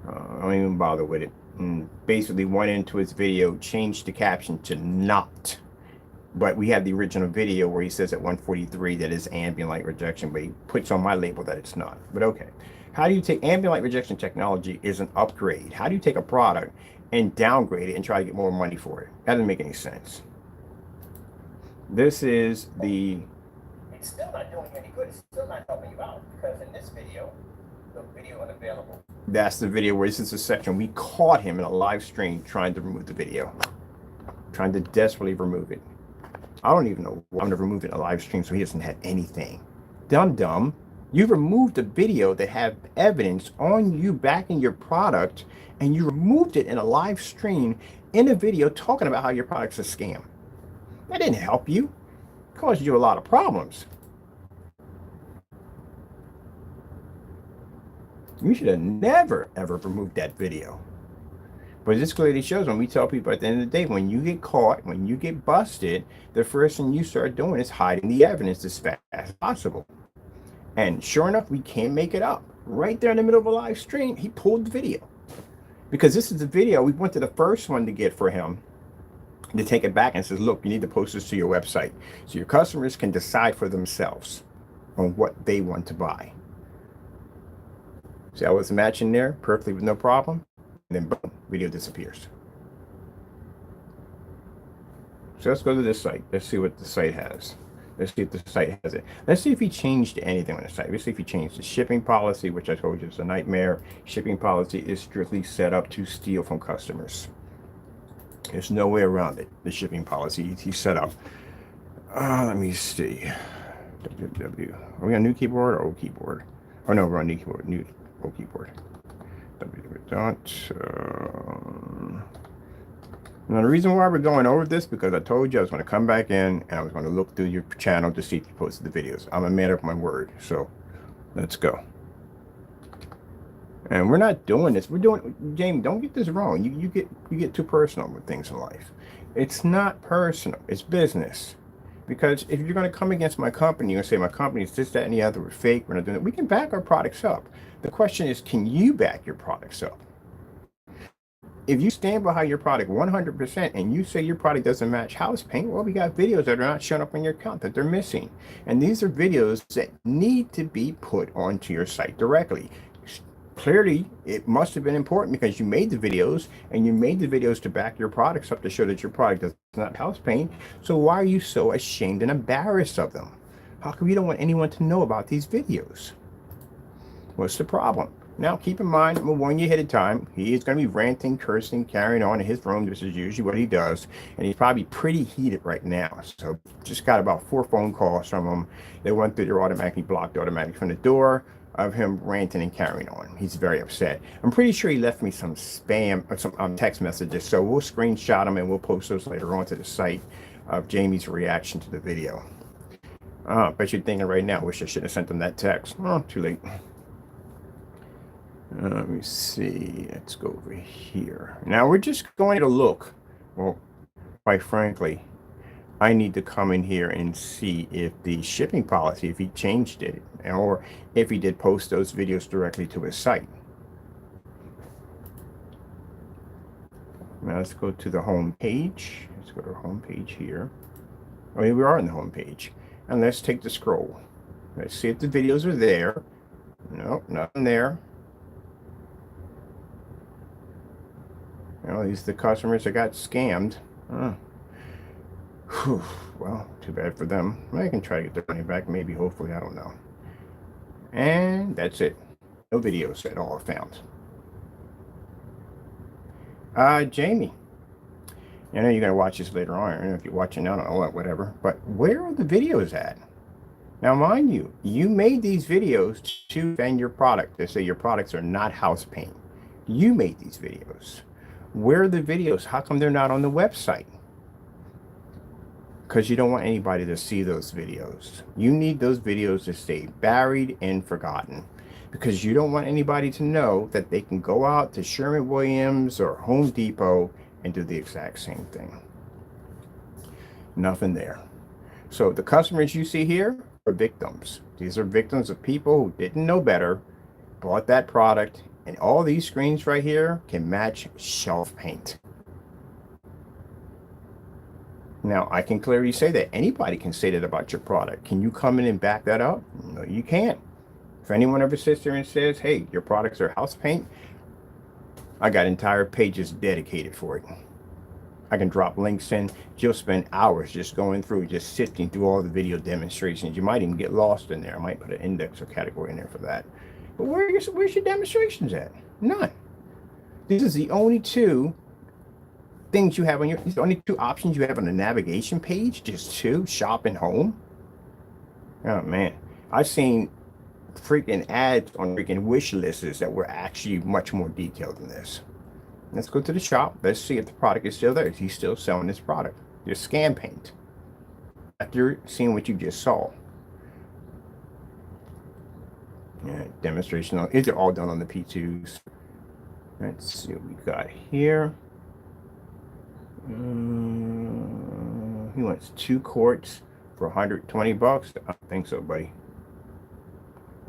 I don't even bother with it. And basically went into his video, changed the caption to not. But we have the original video where he says at 143 that it's ambient light rejection, but he puts on my label that it's not. But okay. How do you take ambient light rejection technology is an upgrade? How do you take a product and downgrade it and try to get more money for it? That doesn't make any sense. This is the... It's still not doing any good. It's still not helping you out because in this video, the video unavailable. That's the video where this is a section. We caught him in a live stream trying to remove the video. Trying to desperately remove it. I don't even know why I'm going to remove it in a live stream so he doesn't have anything. Dumb. You removed a video that had evidence on you backing your product, and you removed it in a live stream in a video talking about how your product's a scam. That didn't help you. It caused you a lot of problems. You should have never, ever removed that video. But this clearly shows when we tell people at the end of the day, when you get caught, when you get busted, the first thing you start doing is hiding the evidence as fast as possible. And sure enough, we can't make it up. Right there in the middle of a live stream, he pulled the video. Because this is the video we went to the first one to get for him to take it back and says, look, you need to post this to your website so your customers can decide for themselves on what they want to buy. See how it's matching there perfectly with no problem? And then boom, video disappears. So let's go to this site. Let's see what the site has. Let's see if the site has it. Let's see if he changed anything on the site. Let's see if he changed the shipping policy, which I told you is a nightmare. Shipping policy is strictly set up to steal from customers. There's no way around it. The shipping policy he set up. Let me see. www. Are we on new keyboard or old keyboard? Oh no, we're on new keyboard. New old keyboard. Now the reason why we're going over this because I told you I was going to come back in and I was going to look through your channel to see if you posted the videos. I'm a man of my word, so let's go. And we're not doing this. We're doing, Jamie, don't get this wrong. You get too personal with things in life. It's not personal. It's business. Because if you're going to come against my company and say my company is this, that, and the other, we're fake, we're not doing it, we can back our products up. The question is, can you back your products up? If you stand behind your product 100% and you say your product doesn't match house paint, well, we got videos that are not showing up on your account that they're missing. And these are videos that need to be put onto your site directly. Clearly, it must have been important because you made the videos and you made the videos to back your products up to show that your product does not house paint. So why are you so ashamed and embarrassed of them? How come you don't want anyone to know about these videos? What's the problem? Now, keep in mind, I'm going to warn you ahead of time, he is going to be ranting, cursing, carrying on in his room. This is usually what he does. And he's probably pretty heated right now. So just got about 4 phone calls from him. They went through, they're automatically blocked automatically from the door of him ranting and carrying on. He's very upset. I'm pretty sure he left me some spam or some text messages. So we'll screenshot them and we'll post those later on to the site of Jamie's reaction to the video. Bet you're thinking right now, wish I should have sent them that text. Oh, too late. Let me see. Let's go over here. Now we're just going to look. Well, quite frankly, I need to come in here and see if the shipping policy, if he changed it, or if he did post those videos directly to his site. Now let's go to the home page. Let's go to our home page here. Oh, here we are on the home page. And let's take the scroll. Let's see if the videos are there. Nope, nothing there. Well, these are the customers that got scammed. Well, too bad for them. I can try to get their money back, maybe, hopefully, I don't know. And that's it. No videos at all found. Jamie. I know you're going to watch this later on. I don't know if you're watching now, I don't know, whatever. But where are the videos at? Now, mind you, you made these videos to defend your product, to say your products are not house paint. You made these videos. Where are the videos? How come they're not on the website? Because you don't want anybody to see those videos. You need those videos to stay buried and forgotten. Because you don't want anybody to know that they can go out to Sherwin-Williams or Home Depot and do the exact same thing. Nothing there. So the customers you see here are victims. These are victims of people who didn't know better, bought that product, and all these screens right here can match shelf paint. Now, I can clearly say that anybody can say that about your product. Can you come in and back that up? No, you can't. If anyone ever sits there and says, hey, your products are house paint, I got entire pages dedicated for it. I can drop links in. You'll spend hours just going through, just sifting through all the video demonstrations. You might even get lost in there. I might put an index or category in there for that. But where's your demonstrations at? None. This is the only two things you have on these are the only two options you have on the navigation page. Just two, shop and home. Oh man, I've seen freaking ads on freaking wish lists that were actually much more detailed than this. Let's go to the shop. Let's see if the product is still there. Is he still selling this product? Your scan paint. After seeing what you just saw. Yeah, demonstration. These are all done on the P2s. Let's see what we got here. He wants 2 quarts for 120 bucks. I don't think so, buddy.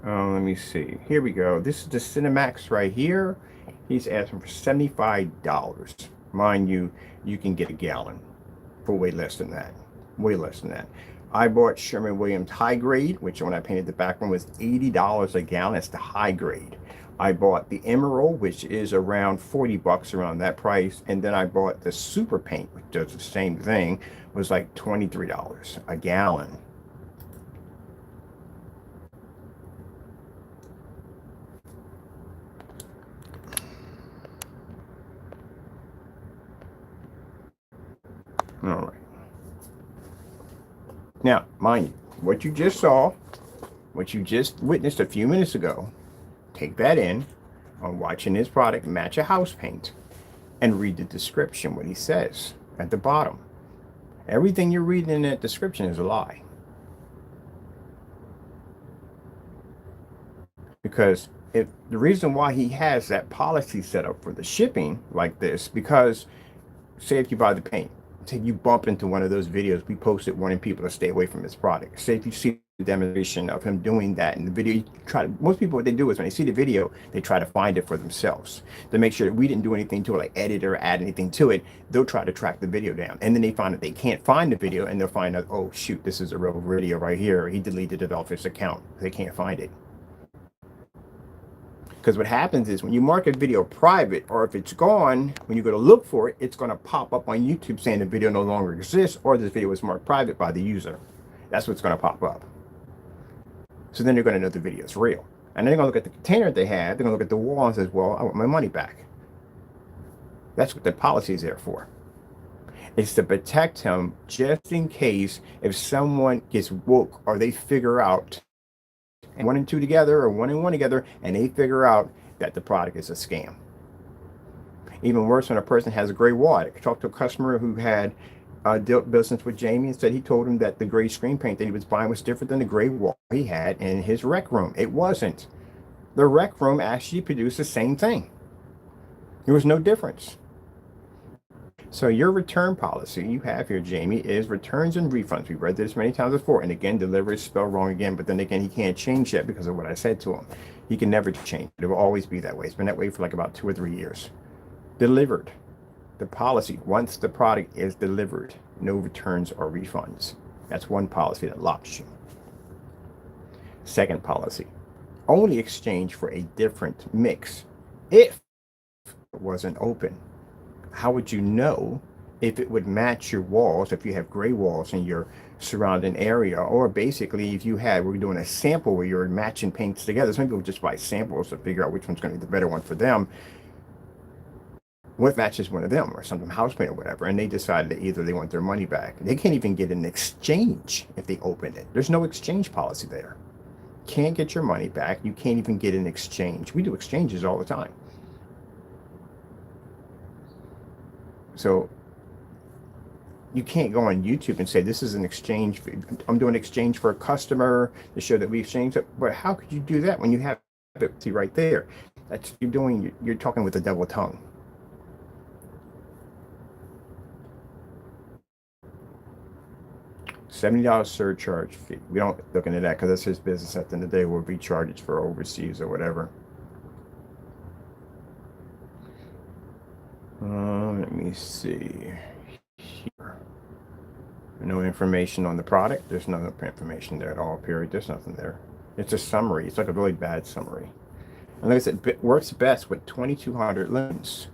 Let me see. Here we go. This is the Cinemax right here. He's asking for $75. Mind you, you can get a gallon for way less than that. Way less than that. I bought Sherwin-Williams high grade, which when I painted the background was $80 a gallon. That's the high grade. I bought the Emerald, which is around 40 bucks, around that price. And then I bought the Super Paint, which does the same thing, was like $23 a gallon. All right. Now, mind you, what you just saw, what you just witnessed a few minutes ago, take that in on watching his product match a house paint and read the description, what he says at the bottom. Everything you're reading in that description is a lie. Because if the reason why he has that policy set up for the shipping like this, because say if you buy the paint, say you bump into one of those videos we posted warning people to stay away from this product. Say if you see the demonstration of him doing that in the video, most people, what they do is when they see the video, they try to find it for themselves to make sure that we didn't do anything to it, like edit or add anything to it. They'll try to track the video down, and then they find that they can't find the video, and they'll find out, oh shoot, this is a real video right here. He deleted it off his account. They can't find it. Because what happens is when you mark a video private, or if it's gone, when you go to look for it, it's going to pop up on YouTube saying the video no longer exists, or this video was marked private by the user. That's what's going to pop up. So then you're going to know the video is real. And they're going to look at the container they had. They're going to look at the wall and says, well, I want my money back. That's what the policy is there for. It's to protect him just in case if someone gets woke or they figure out one and two together or one and one together and they figure out that the product is a scam. Even worse, when a person has a gray wall. I talked to a customer who had dealt business with Jamie and said he told him that the gray screen paint that he was buying was different than the gray wall he had in his rec room. It wasn't. The rec room actually produced the same thing. There was no difference. So your return policy you have here, Jamie, is returns and refunds. We've read this many times before. And again, delivery is spelled wrong again. But then again, he can't change that because of what I said to him. He can never change it. It will always be that way. It's been that way for like about 2 or 3 years. Delivered. The policy, once the product is delivered, no returns or refunds. That's one policy that locks you. Second policy, only exchange for a different mix if it wasn't open. How would you know if it would match your walls, if you have gray walls in your surrounding area? Or basically, if you had, we're doing a sample where you're matching paints together. Some people just buy samples to figure out which one's going to be the better one for them. What matches one of them or something, house paint or whatever, and they decide that either they want their money back. They can't even get an exchange if they open it. There's no exchange policy there. Can't get your money back. You can't even get an exchange. We do exchanges all the time. So you can't go on YouTube and say, this is an exchange. I'm doing an exchange for a customer to show that we exchanged it. But how could you do that when you have it right there? That's you're talking with a double tongue. $70 surcharge fee. We don't look into that because that's his business. At the end of the day, we'll be charged for overseas or whatever. Let me see here. No information on the product. There's no information there at all, period. There's nothing there. It's a summary. It's like a really bad summary. And like I said, it works best with 2200 lumens.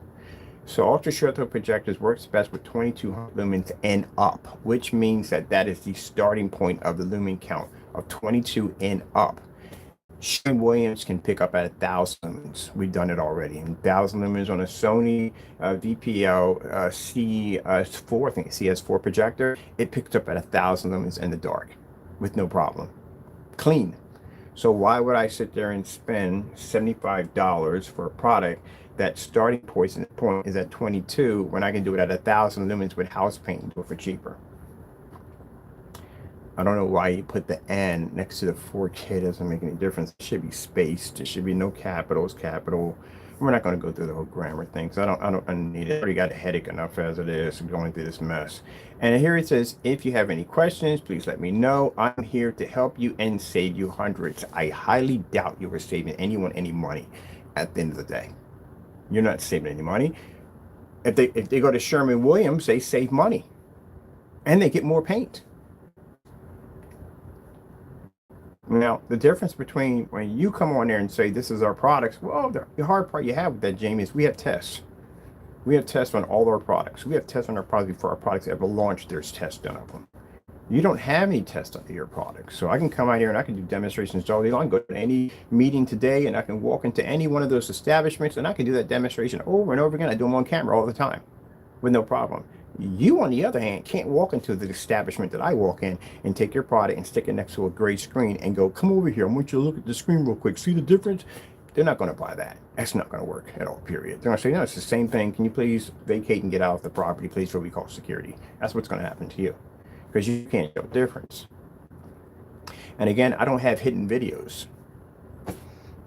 So ultra short throw projectors works best with 2200 lumens and up, which means that is the starting point of the lumen count of 22 and up. Sherwin-Williams can pick up at 1,000 lumens. We've done it already. 1,000 lumens on a Sony VPL CS4, I think CS4 projector. It picked up at 1,000 lumens in the dark with no problem. Clean. So why would I sit there and spend $75 for a product that starting point is at 22 when I can do it at 1,000 lumens with house paint and do it for cheaper? I don't know why you put the N next to the 4K. It doesn't make any difference. It should be spaced. There should be no capitals, capital. We're not going to go through the whole grammar thing, because I don't need it. I already got a headache enough as it is going through this mess. And here it says, if you have any questions, please let me know. I'm here to help you and save you hundreds. I highly doubt you were saving anyone any money at the end of the day. You're not saving any money. If they go to Sherwin-Williams, they save money. And they get more paint. Now, the difference between when you come on there and say, this is our products, well, the hard part you have with that, Jamie, is we have tests. We have tests on all our products. We have tests on our products before our products ever launch. There's tests done of them. You don't have any tests on your products. So I can come out here and I can do demonstrations all day long, go to any meeting today, and I can walk into any one of those establishments, and I can do that demonstration over and over again. I do them on camera all the time with no problem. You, on the other hand, can't walk into the establishment that I walk in and take your product and stick it next to a gray screen and go, come over here, I want you to look at the screen real quick. See the difference? They're not going to buy that. That's not going to work at all, period. They're going to say, no, it's the same thing. Can you please vacate and get out of the property, please, for what we call security? That's what's going to happen to you, because you can't show difference. And again, I don't have hidden videos.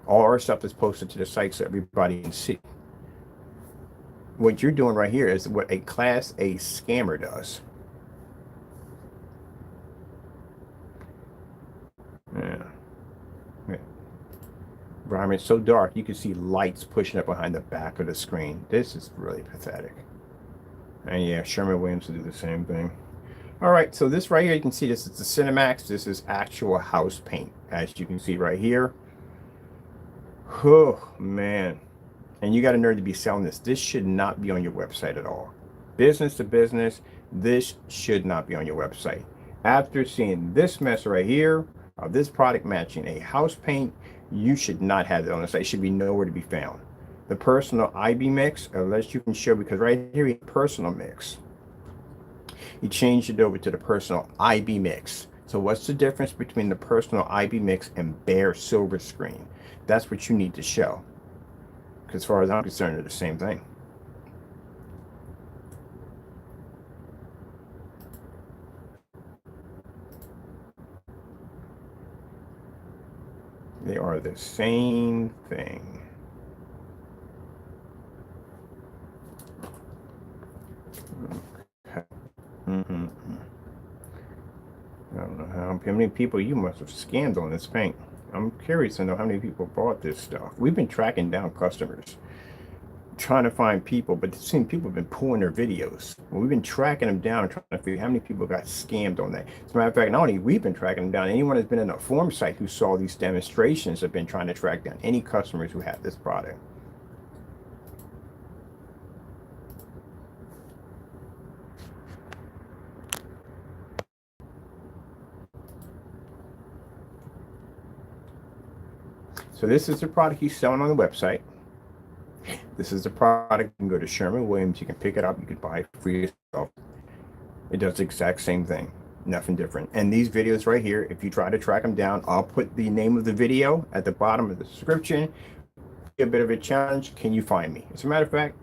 All our stuff is posted to the site so everybody can see. What you're doing right here is what a Class A scammer does. Yeah. Environment's so dark you can see lights pushing up behind the back of the screen. This is really pathetic. And yeah, Sherwin-Williams will do the same thing. All right, so this right here, you can see this is the Cinemax. This is actual house paint, as you can see right here. Oh man. And you got a nerd to be selling this. This should not be on your website at all. Business to business, this should not be on your website. After seeing this mess right here of this product matching a house paint you should not have it on the site. It should be nowhere to be found. The personal IB mix, unless you can show, because right here, you have personal mix. You changed it over to the personal IB mix. So what's the difference between the personal IB mix and bare silver screen? That's what you need to show. Because as far as I'm concerned, they're the same thing. They are the same thing. Okay. I don't know how many people you must have scammed on this paint. I'm curious to know how many people bought this stuff. We've been tracking down customers, trying to find people, but it seems people have been pulling their videos. We've been tracking them down, trying to figure how many people got scammed on that. As a matter of fact, not only we've been tracking them down, anyone that's been in a forum site who saw these demonstrations have been trying to track down any customers who have this product. So this is the product he's selling on the website. This is the product. You can go to Sherwin-Williams. You can pick it up. You can buy it for yourself. It does the exact same thing. Nothing different. And these videos right here, if you try to track them down, I'll put the name of the video at the bottom of the description. A bit of a challenge. Can you find me? As a matter of fact,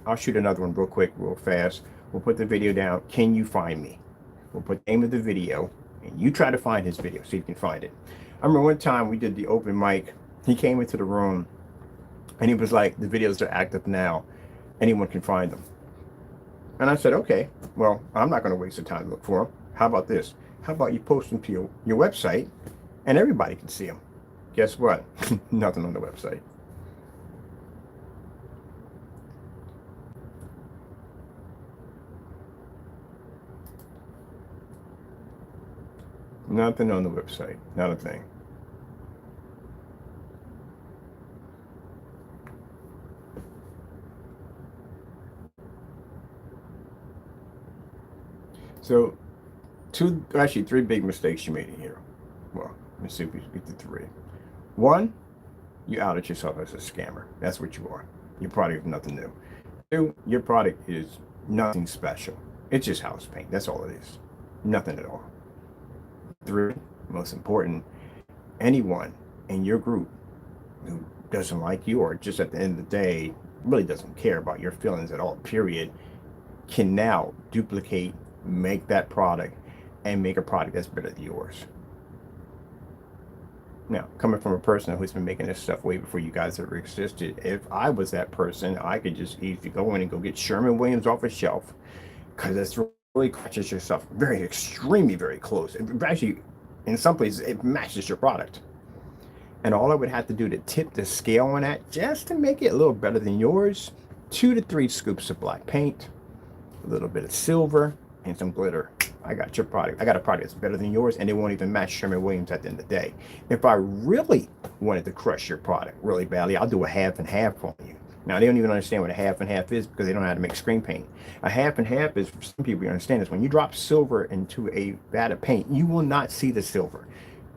I'll shoot another one real quick, real fast. We'll put the video down. Can you find me? We'll put the name of the video, and you try to find his video so you can find it. I remember one time we did the open mic. He came into the room, and he was like, the videos are active now. Anyone can find them. And I said, okay, well, I'm not going to waste the time to look for them. How about this? How about you post them to your website, and everybody can see them? Guess what? Nothing on the website. Nothing on the website. Not a thing. So, three big mistakes you made in here. Well, let's see if we get to three. One, you outed yourself as a scammer. That's what you are. Your product is nothing new. Two, your product is nothing special. It's just house paint. That's all it is. Nothing at all. Three, most important, anyone in your group who doesn't like you, or just at the end of the day really doesn't care about your feelings at all, period, can now duplicate, make that product, and make a product that's better than yours. Now, coming from a person who's been making this stuff way before you guys ever existed, if I was that person, I could just easily go in and go get Sherwin-Williams off a shelf, because that's really catches yourself extremely very close. It actually, in some places, it matches your product. And all I would have to do to tip the scale on that, just to make it a little better than yours, 2 to 3 scoops of black paint, a little bit of silver, and some glitter. I got your product. I got a product that's better than yours, and it won't even match Sherwin-Williams at the end of the day. If I really wanted to crush your product really badly, I'll do a half and half on you. Now, they don't even understand what a half and half is because they don't know how to make screen paint. A half and half is, for some people, you understand this, when you drop silver into a vat of paint, you will not see the silver.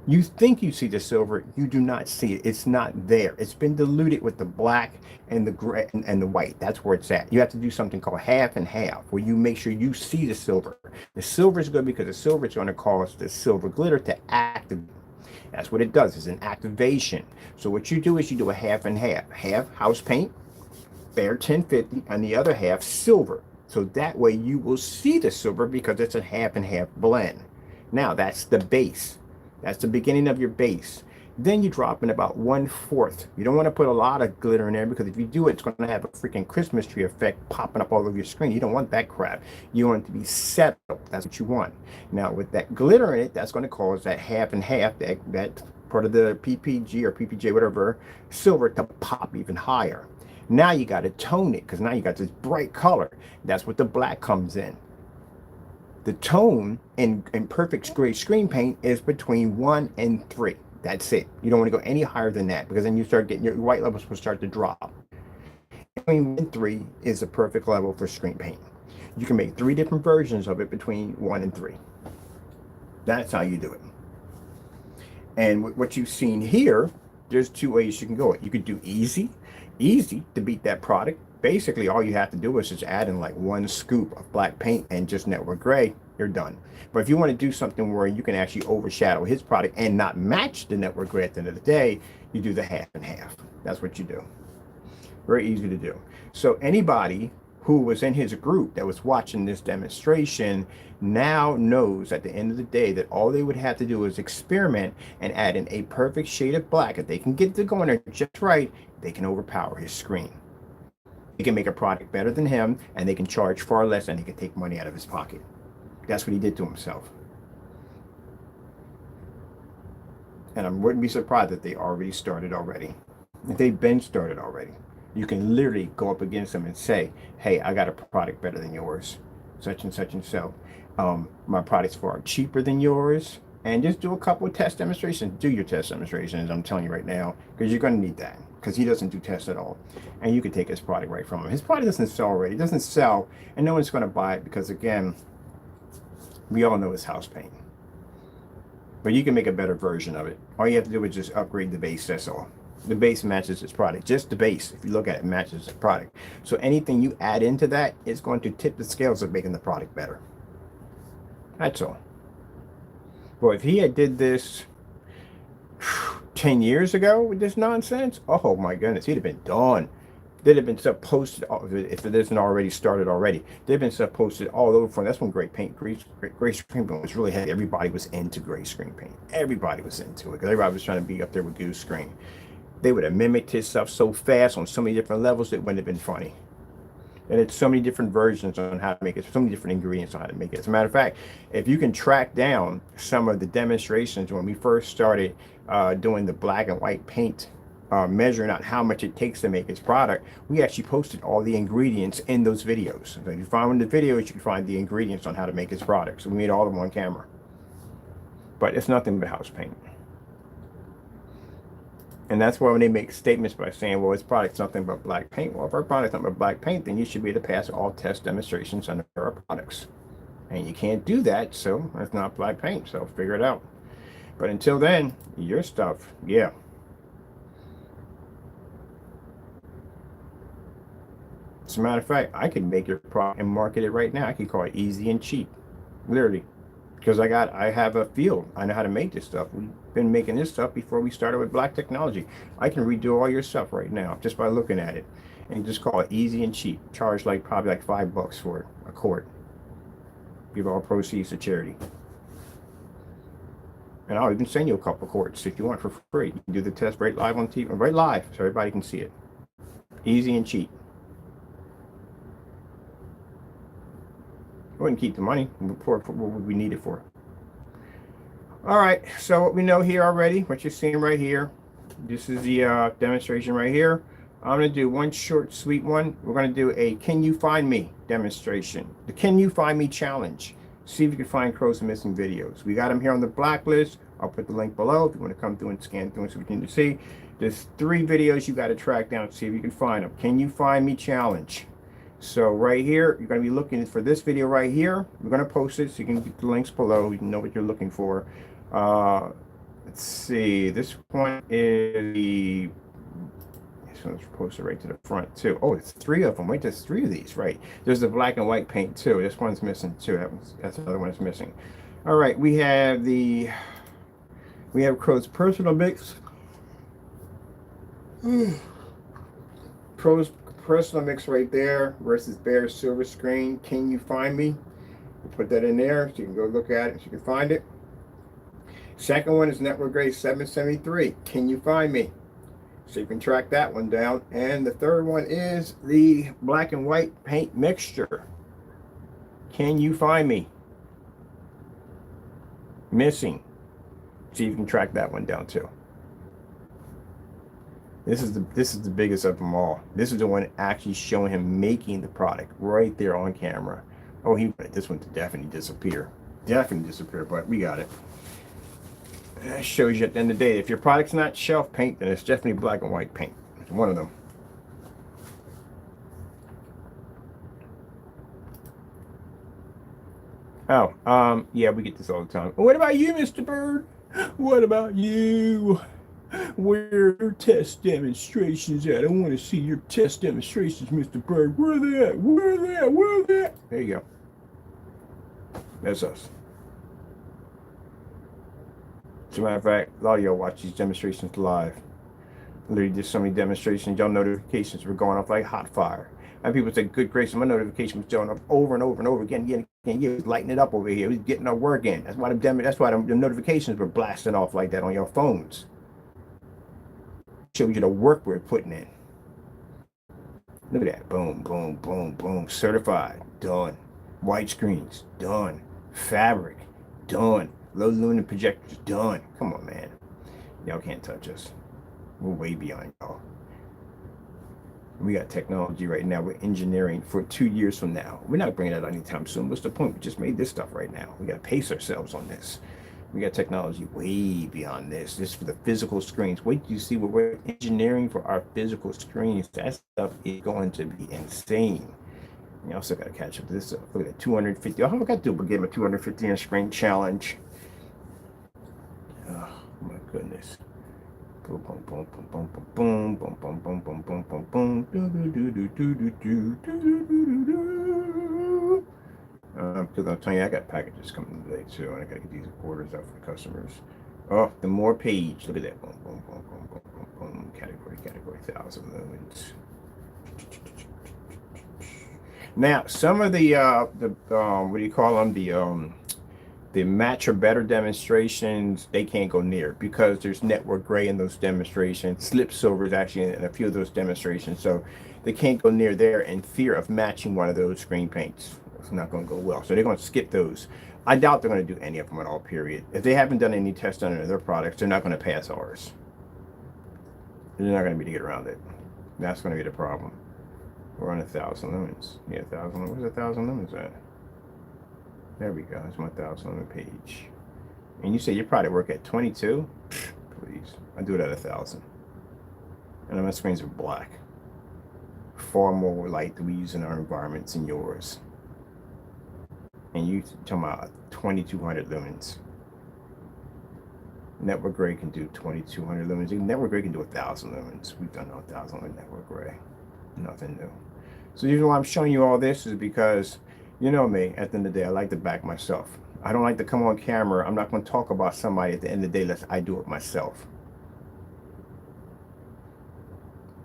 You think you see the silver, you do not see it. It's not there. It's been diluted with the black and the gray and the white. That's where it's at. You have to do something called half and half, where you make sure you see the silver. The silver is good because the silver is going to cause the silver glitter to activate. That's what it does. It's an activation. So what you do is you do a half and half. Half house paint, bare 1050, and the other half silver. So that way you will see the silver because it's a half and half blend. Now that's the base. That's the beginning of your base. Then you drop in about 1/4. You don't want to put a lot of glitter in there because if you do it, it's going to have a freaking Christmas tree effect popping up all over your screen. You don't want that crap. You want it to be settled. That's what you want. Now with that glitter in it, that's going to cause that half and half, that part of the PPG or PPJ, whatever, silver to pop even higher. Now you got to tone it because now you got this bright color. That's what the black comes in. The tone in perfect gray screen paint is between 1 and 3. That's it. You don't want to go any higher than that because then you start getting your white levels will start to drop. Between 1 and 3 is the perfect level for screen paint. You can make 3 different versions of it between 1 and 3. That's how you do it. And what you've seen here there's two ways you can go. You could do easy to beat that product. Basically, all you have to do is just add in like 1 scoop of black paint and just network gray. You're done. But if you want to do something where you can actually overshadow his product and not match the network gray at the end of the day, you do the half and half. That's what you do. Very easy to do. So anybody who was in his group that was watching this demonstration now knows at the end of the day that all they would have to do is experiment and add in a perfect shade of black. If they can get it going there just right, they can overpower his screen. They can make a product better than him, and they can charge far less, and he can take money out of his pocket. That's what he did to himself. And I wouldn't be surprised if they already started already. If they've been started already. You can literally go up against them and say, hey, I got a product better than yours, such and such and so. My product's far cheaper than yours. And just do a couple of test demonstrations. Do your test demonstrations, I'm telling you right now, because you're going to need that, because he doesn't do tests at all. And you can take his product right from him. His product doesn't sell already. It doesn't sell, and no one's going to buy it because, again, we all know it's house paint. But you can make a better version of it. All you have to do is just upgrade the base, that's all. The base matches its product. Just the base, if you look at it, matches the product. So anything you add into that is going to tip the scales of making the product better. That's all. Well, if he had did this 10 years ago with this nonsense, oh my goodness, he'd have been done. There'd have been stuff posted, if it isn't already started already, there'd have been stuff posted all over from. That's when gray screen paint was really heavy. Everybody was into gray screen paint. Everybody was into it because everybody was trying to be up there with goose screen. They would have mimicked his stuff so fast on so many different levels, it wouldn't have been funny. And it's so many different versions on how to make it, so many different ingredients on how to make it. As a matter of fact, if you can track down some of the demonstrations when we first started doing the black and white paint, measuring out how much it takes to make his product, we actually posted all the ingredients in those videos. So if you find one of the videos, you can find the ingredients on how to make his product. So we made all of them on camera. But it's nothing but house paint. And that's why when they make statements by saying, well, his product's nothing but black paint. Well, if our product's nothing but black paint, then you should be able to pass all test demonstrations under our products. And you can't do that, so it's not black paint. So figure it out. But until then, your stuff, yeah. As a matter of fact, I could make your product and market it right now. I could call it easy and cheap, literally. Because I have a field. I know how to make this stuff. We've been making this stuff before we started with black technology. I can redo all your stuff right now just by looking at it. And just call it easy and cheap. Charge probably like $5 for it, a quart. Give all proceeds to charity. And I'll even send you a couple quarts if you want for free. You can do the test right live on TV, right live, so everybody can see it. Easy and cheap. I wouldn't keep the money. For what would we need it for? All right, so what we know here already, what you're seeing right here, this is the demonstration right here. I'm going to do one short, sweet one. We're going to do a Can You Find Me demonstration. The Can You Find Me challenge. See if you can find Crow's missing videos. We got them here on the blacklist. I'll put the link below if you want to come through and scan through and see what you need to see. There's 3 videos you got to track down to see if you can find them. Can You Find Me challenge. So right here, you're going to be looking for this video right here. We're going to post it so you can get the links below. You can know what you're looking for. Let's see. This one is the... This one's posted right to the front too. Oh, it's 3 of them. Wait, there's 3 of these. Right. There's the black and white paint too. This one's missing too. That's another one that's missing. All right. We have Crow's personal mix. Crow's personal mix right there versus Bear's silver screen. Can You Find Me? We'll put that in there so you can go look at it so you can find it. Second one is Network Grade 773. Can You Find Me? So you can track that one down. And the third one is the black and white paint mixture. Can You Find Me? Missing. So you can track that one down too. This is the biggest of them all. This is the one actually showing him making the product right there on camera. Oh, he wanted this one to definitely disappear. Definitely disappear, but we got it. That shows you at the end of the day, if your product's not shelf paint, then it's definitely black and white paint. It's one of them. Oh, yeah, we get this all the time. What about you, Mr. Bird? What about you? Where are your test demonstrations at? I want to see your test demonstrations, Mr. Bird. Where are they at? Where are they at? Where are they at? There you go. That's us. As a matter of fact, a lot of y'all watch these demonstrations live. Literally did so many demonstrations, y'all notifications were going off like hot fire. And people say, good gracious, my notification was going up over and over and over again. It was lighting it up over here. It was getting our work in. That's why the notifications were blasting off like that on your phones. Shows you the work we're putting in. Look at that. Boom, boom, boom, boom. Certified. Done. White screens. Done. Fabric. Done. Low lumen projectors. Done. Come on, man. Y'all can't touch us. We're way beyond y'all. We got technology right now. We're engineering for 2 years from now. We're not bringing that out anytime soon. What's the point? We just made this stuff right now. We got to pace ourselves on this. We got technology way beyond this. This is for the physical screens. Wait till you see what we're engineering for our physical screens. That stuff is going to be insane. You also got to catch up to this stuff. Look at 250. Oh, I got to do but give him a 250 inch screen challenge. Oh my goodness. Boom, boom, boom, boom, boom, boom, boom, boom, boom, boom, boom, boom, boom. Because I'm telling you, I got packages coming today too, and I got to get these orders out for the customers. Oh, the more page. Look at that. Boom, boom, boom, boom, boom, boom, boom. Category, 1,000 lumens. Now, some of the what do you call them? The match or better demonstrations, they can't go near because there's network gray in those demonstrations. Slip silver is actually in a few of those demonstrations, so they can't go near there in fear of matching one of those screen paints. It's not going to go well, so they're going to skip those. I doubt they're going to do any of them at all, period. If they haven't done any tests on any of their products, they're not going to pass ours. They're not going to be able to get around it. That's going to be the problem. We're on 1,000 lumens. Yeah, 1,000 lumens. Where's 1,000 lumens at? There we go. It's my 1,000 lumen page. And you say your product work at 22? Please. I do it at 1,000. And my screens are black. Far more light than we use in our environments than yours. And you talking about 2,200 lumens. Network gray can do 2,200 lumens. Network gray can do 1,000 lumens. We've done 1,000 with network gray. Nothing new. So the reason why I'm showing you all this is because, you know me, at the end of the day, I like to back myself. I don't like to come on camera. I'm not going to talk about somebody at the end of the day unless I do it myself.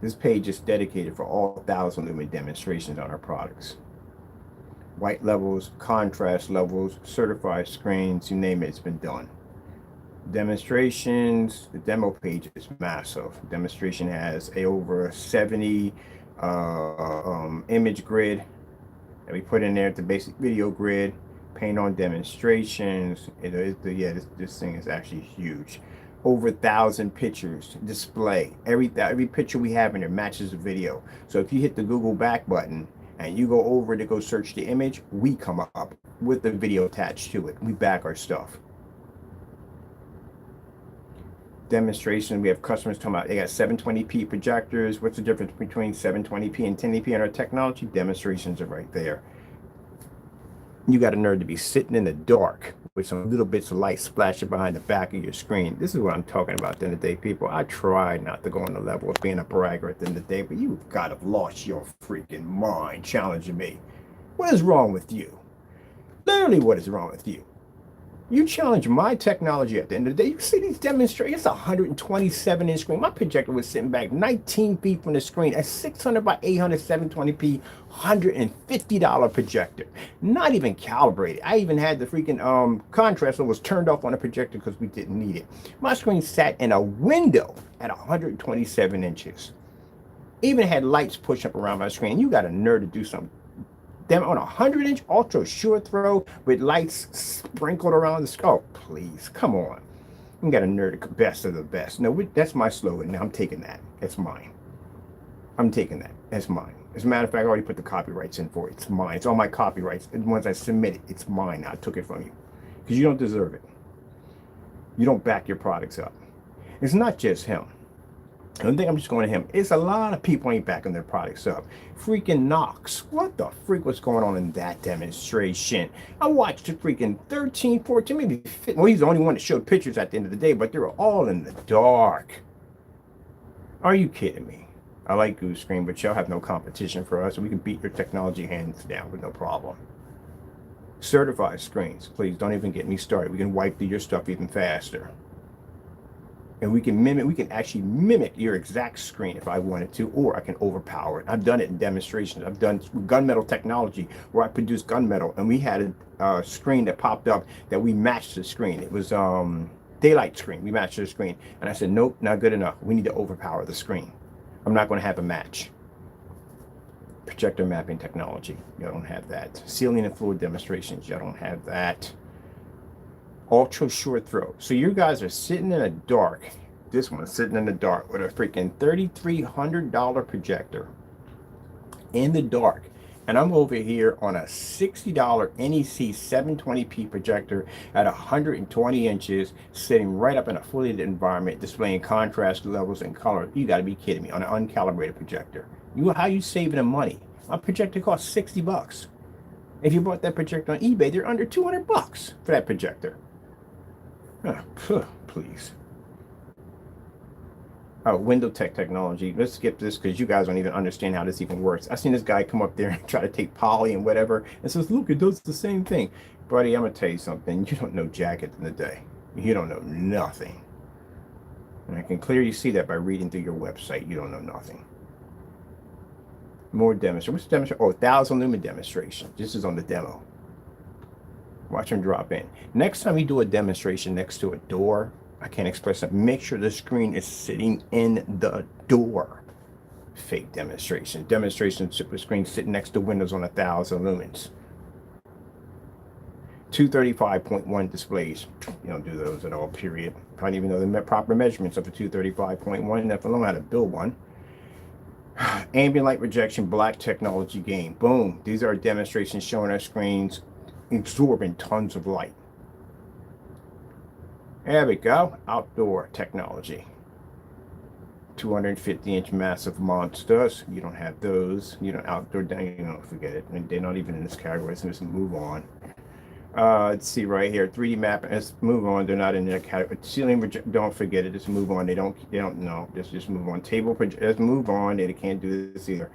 This page is dedicated for all 1,000 lumen demonstrations on our products. White levels, contrast levels, certified screens, you name it, it's been done. Demonstrations, the demo page is massive. Demonstration has over 70 image grid that we put in there, the basic video grid, paint on demonstrations. This thing is actually huge. Over 1,000 pictures display. Every picture we have in there matches the video. So if you hit the Google back button and you go over to go search the image, we come up with the video attached to it. We back our stuff. Demonstration, we have customers talking about they got 720p projectors. What's the difference between 720p and 1080p in our technology? Demonstrations are right there. You got a nerd to be sitting in the dark with some little bits of light splashing behind the back of your screen. This is what I'm talking about at the end of the day, people. I try not to go on the level of being a bragger at the end of the day, but you've got to have lost your freaking mind challenging me. What is wrong with you? Literally, what is wrong with you? You challenge my technology at the end of the day. You see these demonstrations, it's a 127 inch screen. My projector was sitting back 19 feet from the screen, a 600 by 800 720p, $150 projector. Not even calibrated. I even had the freaking contrast that was turned off on the projector because we didn't need it. My screen sat in a window at 127 inches. Even had lights push up around my screen. You got a nerd to do something. Them on a 100-inch ultra short throw with lights sprinkled around the skull. Please, come on. You got a nerd the best of the best. No, that's my slogan. Now I'm taking that. That's mine. I'm taking that. That's mine. As a matter of fact, I already put the copyrights in for it. It's mine. It's all my copyrights. And once I submit it, it's mine. I took it from you because you don't deserve it. You don't back your products up. It's not just him. I don't think I'm just going to him. It's a lot of people ain't backing their products up. Freaking Knox. What the freak was going on in that demonstration? I watched the freaking 13, 14, maybe 15. Well, he's the only one that showed pictures at the end of the day, but they were all in the dark. Are you kidding me? I like Goose Screen, but y'all have no competition for us, and we can beat your technology hands down with no problem. Certified screens, please don't even get me started. We can wipe through your stuff even faster. And we can actually mimic your exact screen if I wanted to, or I can overpower it. I've done it in demonstrations. I've done gunmetal technology where I produced gunmetal, and we had a screen that popped up that we matched the screen. It was daylight screen. We matched the screen. And I said, nope, not good enough. We need to overpower the screen. I'm not going to have a match. Projector mapping technology, you don't have that. Ceiling and fluid demonstrations, you don't have that. Ultra short throw. So you guys are sitting in the dark. This one's sitting in the dark with a freaking $3,300 projector in the dark. And I'm over here on a $60 NEC 720p projector at 120 inches, sitting right up in a fully lit environment, displaying contrast levels and color. You got to be kidding me, on an uncalibrated projector. How you saving the money? A projector costs 60 bucks. If you bought that projector on eBay, they're under 200 bucks for that projector. Please. Window technology. Let's skip this because you guys don't even understand how this even works. I've seen this guy come up there and try to take poly and whatever and says, look, it does the same thing. Buddy, I'm going to tell you something. You don't know jack at the end of the day. You don't know nothing. And I can clearly see that by reading through your website. You don't know nothing. More demonstration. What's the demonstration? Oh, 1,000 lumen demonstration. This is on the demo. Watch them drop in. Next time you do a demonstration next to a door, I can't express it. Make sure the screen is sitting in the door. Fake demonstration. Demonstration super screen sitting next to windows on 1,000 lumens. 235.1 displays. You don't do those at all, period. I don't even know the proper measurements of a 235.1, let alone how to build one. Ambient light projection, black technology game. Boom. These are demonstrations showing our screens absorbing tons of light. There we go. Outdoor technology. 250-inch massive monsters. You don't have those. You know, outdoor, you don't forget it. They're not even in this category, so let's move on. Let's see right here. 3D map. Let's move on. They're not in that category. Ceiling, don't forget it. Just move on. They don't know. Just move on. Table, let's move on. They can't do this either.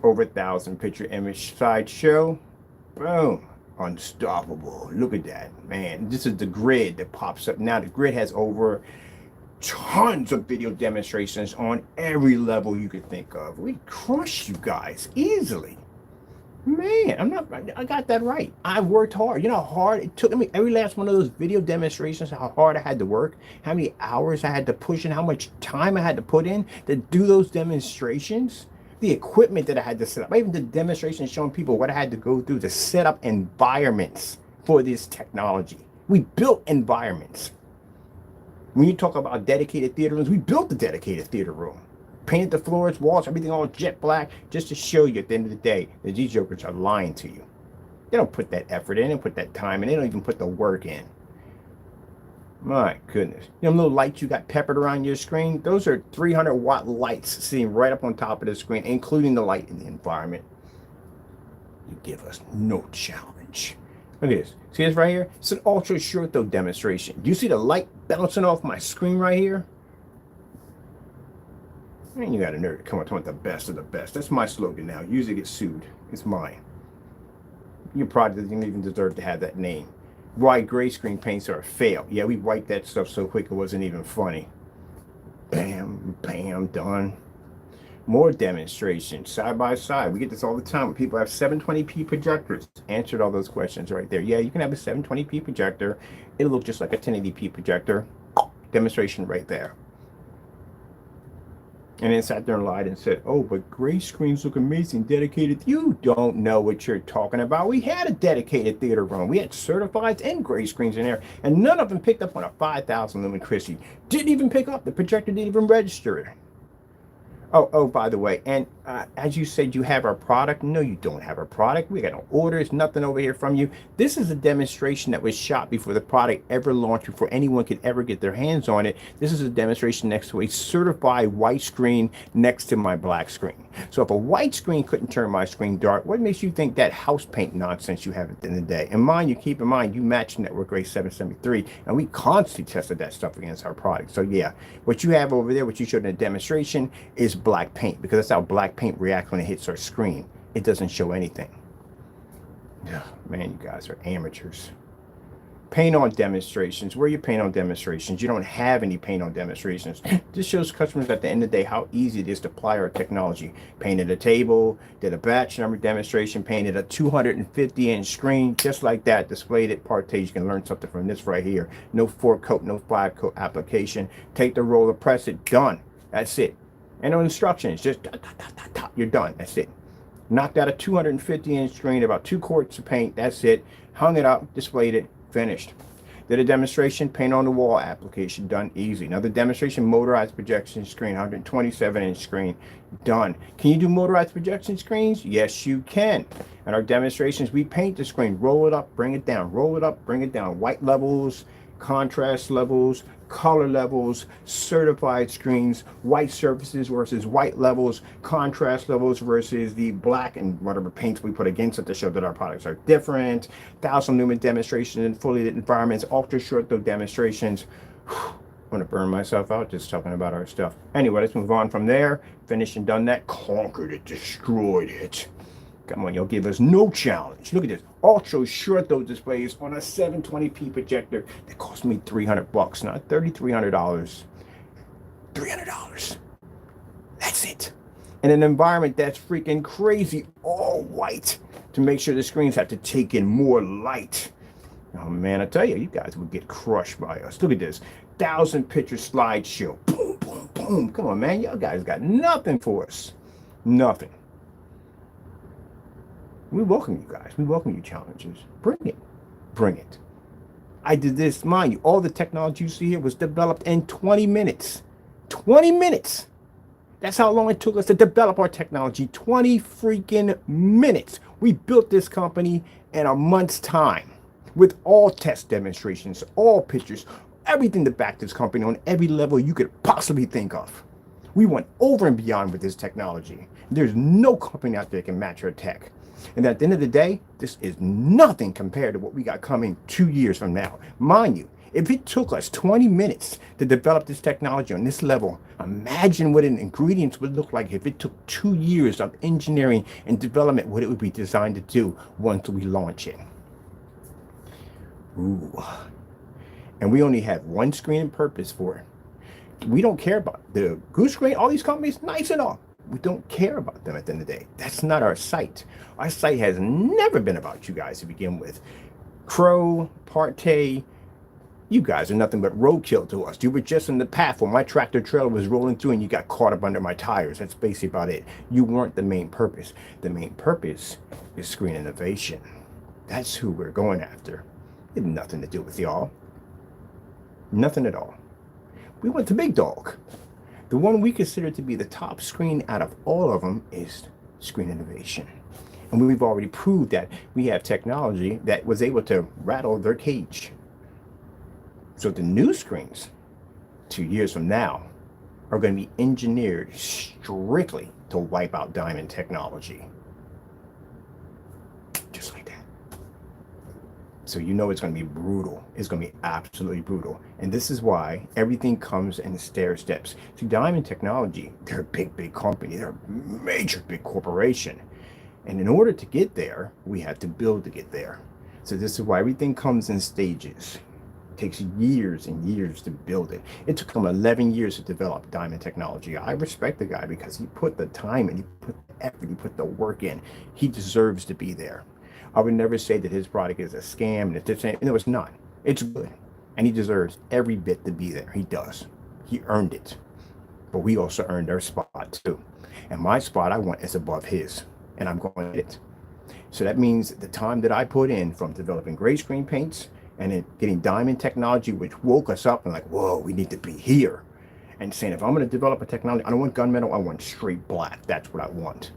Over 1,000 picture image slideshow. Boom. Unstoppable. Look at that, man. This is the grid that pops up now. The grid has over tons of video demonstrations on every level you could think of. We crush you guys easily. Man, I got that right. I worked hard. You know how hard it took me, every last one of those video demonstrations, how hard I had to work, how many hours I had to push in, how much time I had to put in to do those demonstrations, the equipment that I had to set up. I even did demonstrations showing people what I had to go through to set up environments for this technology. We built environments. When you talk about dedicated theater rooms, we built a dedicated theater room. Painted the floors, walls, everything all jet black, just to show you at the end of the day that these jokers are lying to you. They don't put that effort in, they don't put that time in, they don't even put the work in. My goodness. You know, little lights you got peppered around your screen? Those are 300-watt lights sitting right up on top of the screen, including the light in the environment. You give us no challenge. Look at this. See this right here? It's an ultra short though demonstration. Do you see the light bouncing off my screen right here? Man, you got a nerd to come up with the best of the best. That's my slogan now. Usually get sued. It's mine. Your product doesn't even deserve to have that name. Why gray screen paints are a fail. Yeah, we wiped that stuff so quick it wasn't even funny. Bam, bam, done. More demonstrations, side by side. We get this all the time when people have 720p projectors. Answered all those questions right there. Yeah, you can have a 720p projector. It'll look just like a 1080p projector. Demonstration right there. And then sat there and lied and said, oh, but gray screens look amazing, dedicated. You don't know what you're talking about. We had a dedicated theater room. We had certifieds and gray screens in there, and none of them picked up on a 5,000 lumen Christie. Didn't even pick up. The projector didn't even register it. Oh, by the way, and as you said, you have our product. No, you don't have our product. We got no orders, nothing over here from you. This is a demonstration that was shot before the product ever launched, before anyone could ever get their hands on it. This is a demonstration next to a certified white screen next to my black screen. So if a white screen couldn't turn my screen dark, what makes you think that house paint nonsense you have at the end of the day? And mind you, keep in mind, you match Network Grade 773, and we constantly tested that stuff against our product. So yeah, what you have over there, what you showed in the demonstration, is black paint, because that's how black paint reacts when it hits our screen. It doesn't show anything. Yeah, man, you guys are amateurs. Paint on demonstrations. Where are your paint on demonstrations? You don't have any paint on demonstrations. This shows customers at the end of the day how easy it is to apply our technology. Painted a table, did a batch number demonstration, painted a 250-inch screen, just like that, displayed it, partage. You can learn something from this right here. No 4-coat, no 5-coat application. Take the roller, press it, done. That's it. And no instructions, just you're done. That's it. Knocked out a 250-inch screen, about 2 quarts of paint. That's it. Hung it up, displayed it, finished. Did a demonstration, paint on the wall application, done, easy. Another demonstration, motorized projection screen, 127-inch screen, done. Can you do motorized projection screens? Yes, you can. And our demonstrations, we paint the screen, roll it up, bring it down, roll it up, bring it down. White levels, contrast levels, color levels, certified screens, white surfaces versus white levels, contrast levels versus the black and whatever paints we put against it to show that our products are different. 1,000 lumen demonstrations in fully lit environments, ultra short though demonstrations. I'm gonna burn myself out just talking about our stuff. Anyway, let's move on from there. Finished and done that. Conquered it, destroyed it. Come on, you'll give us no challenge. Look at this. Ultra short those displays on a 720p projector that cost me $300, not $3,300. $300. That's it. In an environment that's freaking crazy, all white, to make sure the screens have to take in more light. Oh man, I tell you, you guys would get crushed by us. Look at this. 1,000-picture slideshow. Boom, boom, boom. Come on, man. Y'all guys got nothing for us. Nothing. We welcome you guys. We welcome you challenges. Bring it. Bring it. I did this, mind you, all the technology you see here was developed in 20 minutes. 20 minutes. That's how long it took us to develop our technology. 20 freaking minutes. We built this company in a month's time with all test demonstrations, all pictures, everything to back this company on every level you could possibly think of. We went over and beyond with this technology. There's no company out there that can match our tech. And at the end of the day, this is nothing compared to what we got coming 2 years from now. Mind you, if it took us 20 minutes to develop this technology on this level, imagine what an ingredients would look like if it took 2 years of engineering and development, what it would be designed to do once we launch it. Ooh. And we only have one screen and purpose for it. We don't care about the goose screen. All these companies, nice and all. We don't care about them at the end of the day. That's not our site. Our site has never been about you guys to begin with. Crow, Partey, you guys are nothing but roadkill to us. You were just in the path where my tractor trailer was rolling through and you got caught up under my tires. That's basically about it. You weren't the main purpose. The main purpose is screen innovation. That's who we're going after. It had nothing to do with y'all. Nothing at all. We went to Big Dog. The one we consider to be the top screen out of all of them is screen innovation. And we've already proved that we have technology that was able to rattle their cage. So the new screens, 2 years from now, are going to be engineered strictly to wipe out diamond technology. Just like that. So you know it's going to be brutal. It's going to be absolutely brutal. And this is why everything comes in stair steps. See, Diamond Technology, they're a big, big company. They're a major, big corporation. And in order to get there, we have to build to get there. So this is why everything comes in stages. It takes years and years to build it. It took him 11 years to develop Diamond Technology. I respect the guy because he put the time in, he put the effort, he put the work in. He deserves to be there. I would never say that his product is a scam and it's the same. No, it's not. It's good. And he deserves every bit to be there. He does. He earned it. But we also earned our spot too. And my spot I want is above his. And I'm going to get it. So that means the time that I put in from developing gray screen paints and then getting Diamond Technology, which woke us up and like, whoa, we need to be here. and saying, if I'm going to develop a technology, I don't want gunmetal, I want straight black. That's what I want.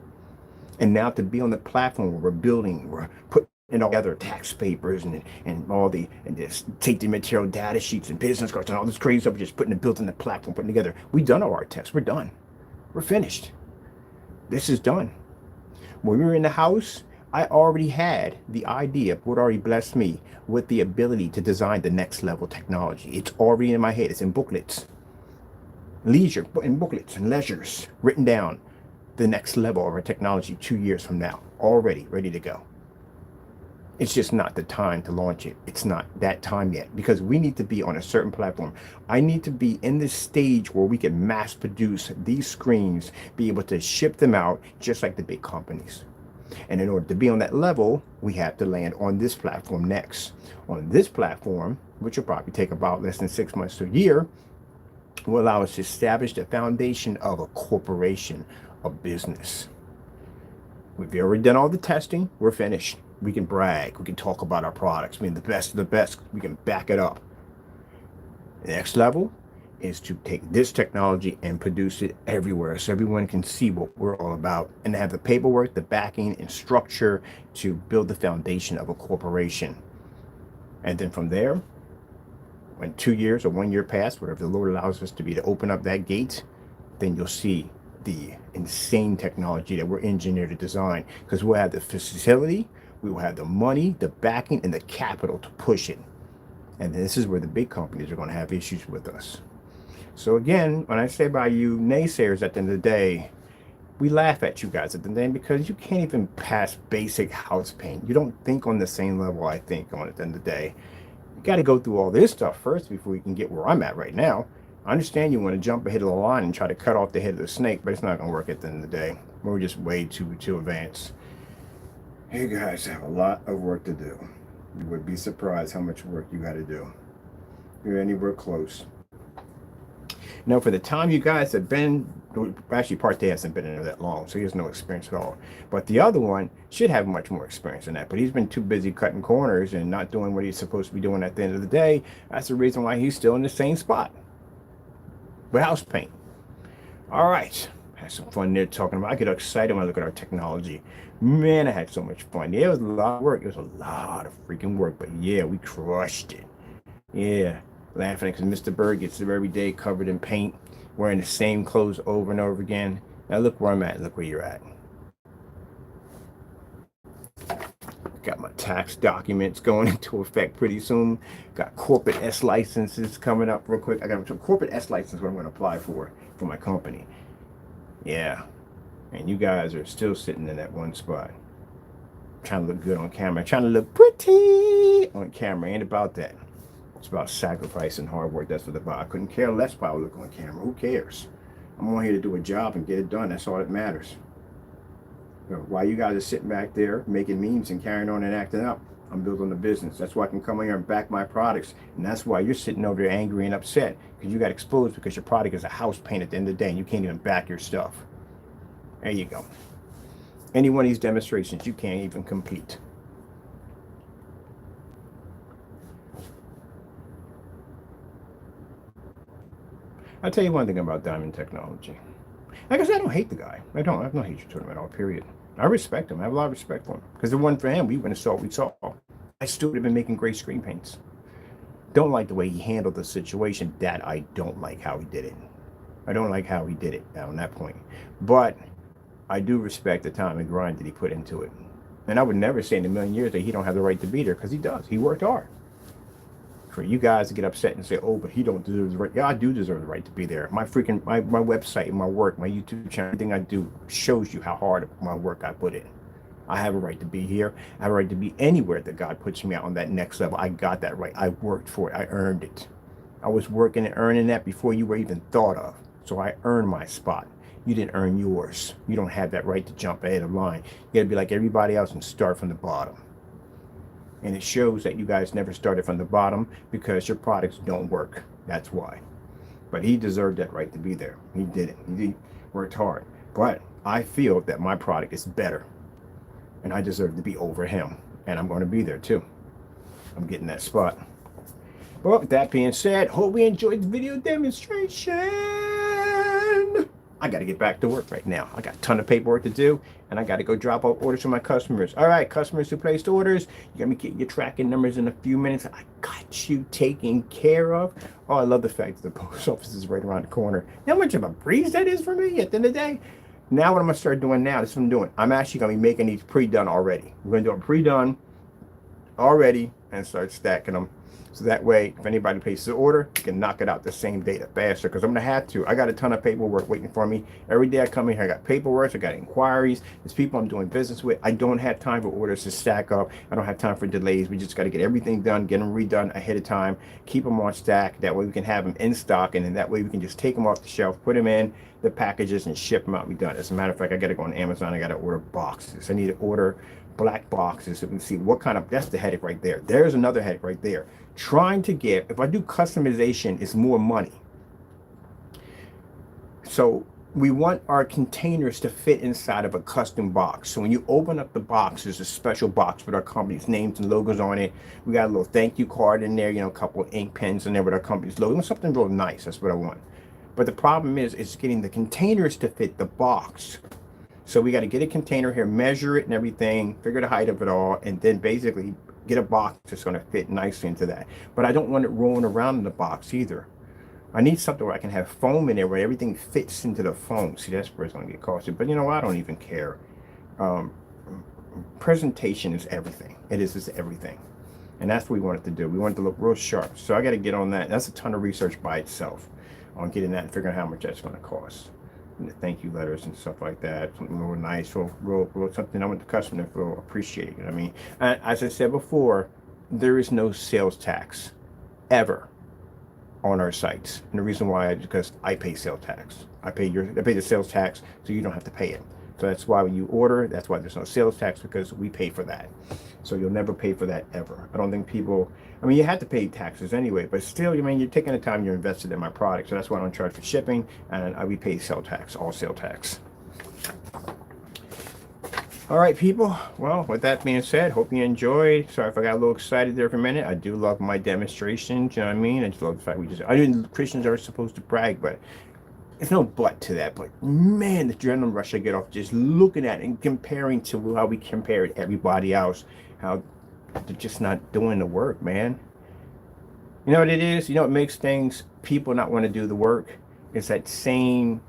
And now to be on the platform where we're building, we're putting it all together, tax papers and all the, and just take the material data sheets and business cards and all this crazy stuff, we're just putting it, building the platform, putting together. We've done all our tests. We're done. We're finished. This is done. When we were in the house, I already had the idea, what already blessed me with the ability to design the next level technology. It's already in my head. It's in booklets. Leisure, in booklets and leisures, written down the next level of our technology 2 years from now, already ready to go. It's just not the time to launch it. It's not that time yet because we need to be on a certain platform. I need to be in this stage where we can mass produce these screens, be able to ship them out just like the big companies. And in order to be on that level, we have to land on this platform next. On this platform, which will probably take about less than 6 months to a year, will allow us to establish the foundation of a corporation, a business. We've already done all the testing. We're finished. We can brag. We can talk about our products. I mean, the best of the best. We can back it up. The next level is to take this technology and produce it everywhere so everyone can see what we're all about and have the paperwork, the backing, and structure to build the foundation of a corporation. And then from there, when 2 years or 1 year pass, whatever the Lord allows us to be to open up that gate, then you'll see the insane technology that we're engineered to design, because we'll have the facility, we will have the money, the backing, and the capital to push it. And this is where the big companies are going to have issues with us. So again, when I say by you naysayers, at the end of the day, we laugh at you guys at the end because you can't even pass basic house paint. You don't think on the same level I think on at the end of the day. You got to go through all this stuff first before you can get where I'm at right now. I understand you want to jump ahead of the line and try to cut off the head of the snake, but it's not going to work at the end of the day. We're just way too advanced. You guys have a lot of work to do. You would be surprised how much work you got to do. You're anywhere close. Now, for the time you guys have been, actually Part A hasn't been in there that long, so he has no experience at all. But the other one should have much more experience than that. But he's been too busy cutting corners and not doing what he's supposed to be doing at the end of the day. That's the reason why he's still in the same spot. With house paint. All right. Had some fun there talking about. I get excited when I look at our technology. Man, I had so much fun. Yeah, it was a lot of work. It was a lot of freaking work. But yeah, we crushed it. Yeah. Laughing because Mr. Bird gets there every day covered in paint, wearing the same clothes over and over again. Now look where I'm at. Look where you're at. Got my tax documents going into effect pretty soon. Got corporate S licenses coming up real quick. I got a corporate S license what I'm going to apply for my company. Yeah. And you guys are still sitting in that one spot. Trying to look good on camera. Trying to look pretty on camera. Ain't about that. It's about sacrifice and hard work. That's what it's about. I couldn't care less about looking on camera. Who cares? I'm on here to do a job and get it done. That's all that matters. You know, while you guys are sitting back there making memes and carrying on and acting up, I'm building a business. That's why I can come in here and back my products. And that's why you're sitting over there angry and upset because you got exposed because your product is a house paint at the end of the day and you can't even back your stuff. There you go. Any one of these demonstrations you can't even complete. I'll tell you one thing about Diamond Technology. Like I said, I don't hate the guy. I have no hatred to him at all, period. I respect him. I have a lot of respect for him. Because if it wasn't for him, we wouldn't have saw what we saw. I still would have been making great screen paints. Don't like the way he handled the situation. That I don't like how he did it. I don't like how he did it on that point. But I do respect the time and grind that he put into it. And I would never say in a million years that he don't have the right to be there, because he does. He worked hard. For you guys to get upset and say, oh, but he don't deserve the right. Yeah, I do deserve the right to be there. My website, my work, my YouTube channel, everything I do shows you how hard my work I put in. I have a right to be here. I have a right to be anywhere that God puts me out on that next level. I got that right. I worked for it. I earned it. I was working and earning that before you were even thought of. So I earned my spot. You didn't earn yours. You don't have that right to jump ahead of line. You gotta be like everybody else and start from the bottom. And it shows that you guys never started from the bottom because your products don't work. That's why. But he deserved that right to be there. He did it. He worked hard. But I feel that my product is better. And I deserve to be over him. And I'm going to be there too. I'm getting that spot. Well, with that being said, hope we enjoyed the video demonstration. I got to get back to work right now. I got a ton of paperwork to do, and I got to go drop off orders for my customers. All right, customers who placed orders, you got me get your tracking numbers in a few minutes. I got you taken care of. Oh, I love the fact that the post office is right around the corner. You know how much of a breeze that is for me at the end of the day? Now what I'm going to start doing now, this is what I'm doing. I'm actually going to be making these pre-done already. We're going to do them pre-done already and start stacking them. So that way, if anybody places an order, you can knock it out the same day faster, because I'm going to have to. I got a ton of paperwork waiting for me. Every day I come in here, I got paperwork, I got inquiries. There's people I'm doing business with. I don't have time for orders to stack up. I don't have time for delays. We just got to get everything done, get them redone ahead of time, keep them on stack. That way we can have them in stock, and then that way we can just take them off the shelf, put them in the packages, and ship them out. Be done. As a matter of fact, I got to go on Amazon. I got to order boxes. I need to order black boxes so we can see what kind of, that's the headache right there. There's another headache right there. Trying to get, if I do customization, it's more money. So we want our containers to fit inside of a custom box. So when you open up the box, there's a special box with our company's names and logos on it. We got a little thank you card in there, you know, a couple of ink pens in there with our company's logo, something real nice. That's what I want. But the problem is getting the containers to fit the box. So we got to get a container here, measure it and everything, figure the height of it all, and then basically get a box that's going to fit nicely into that. But I don't want it rolling around in the box either. I need something where I can have foam in there where everything fits into the foam. See, that's where it's going to get costly. But you know what? I don't even care. Presentation is everything. It is everything. And that's what we want it to do. We want it to look real sharp. So I got to get on that. That's a ton of research by itself on getting that and figuring out how much that's going to cost. And the thank you letters and stuff like that, something real nice, real something I want the customer to feel appreciated. You know what I mean, as I said before, there is no sales tax ever on our sites, and the reason why is because I pay sales tax. I pay the sales tax, so you don't have to pay it. So that's why when you order, that's why there's no sales tax, because we pay for that. So you'll never pay for that ever. I don't think people, I mean, you have to pay taxes anyway, but still, I mean, you're taking the time, you're invested in my product. So that's why I don't charge for shipping, and we pay sales tax, all sales tax. All right, people. Well, with that being said, hope you enjoyed. Sorry if I got a little excited there for a minute. I do love my demonstrations, you know what I mean? I just love the fact Christians are supposed to brag, but there's no but to that. But man, the adrenaline rush I get off just looking at it and comparing to how we compare to everybody else, how they're just not doing the work, man. You know what it is? You know what makes people not want to do the work? It's that same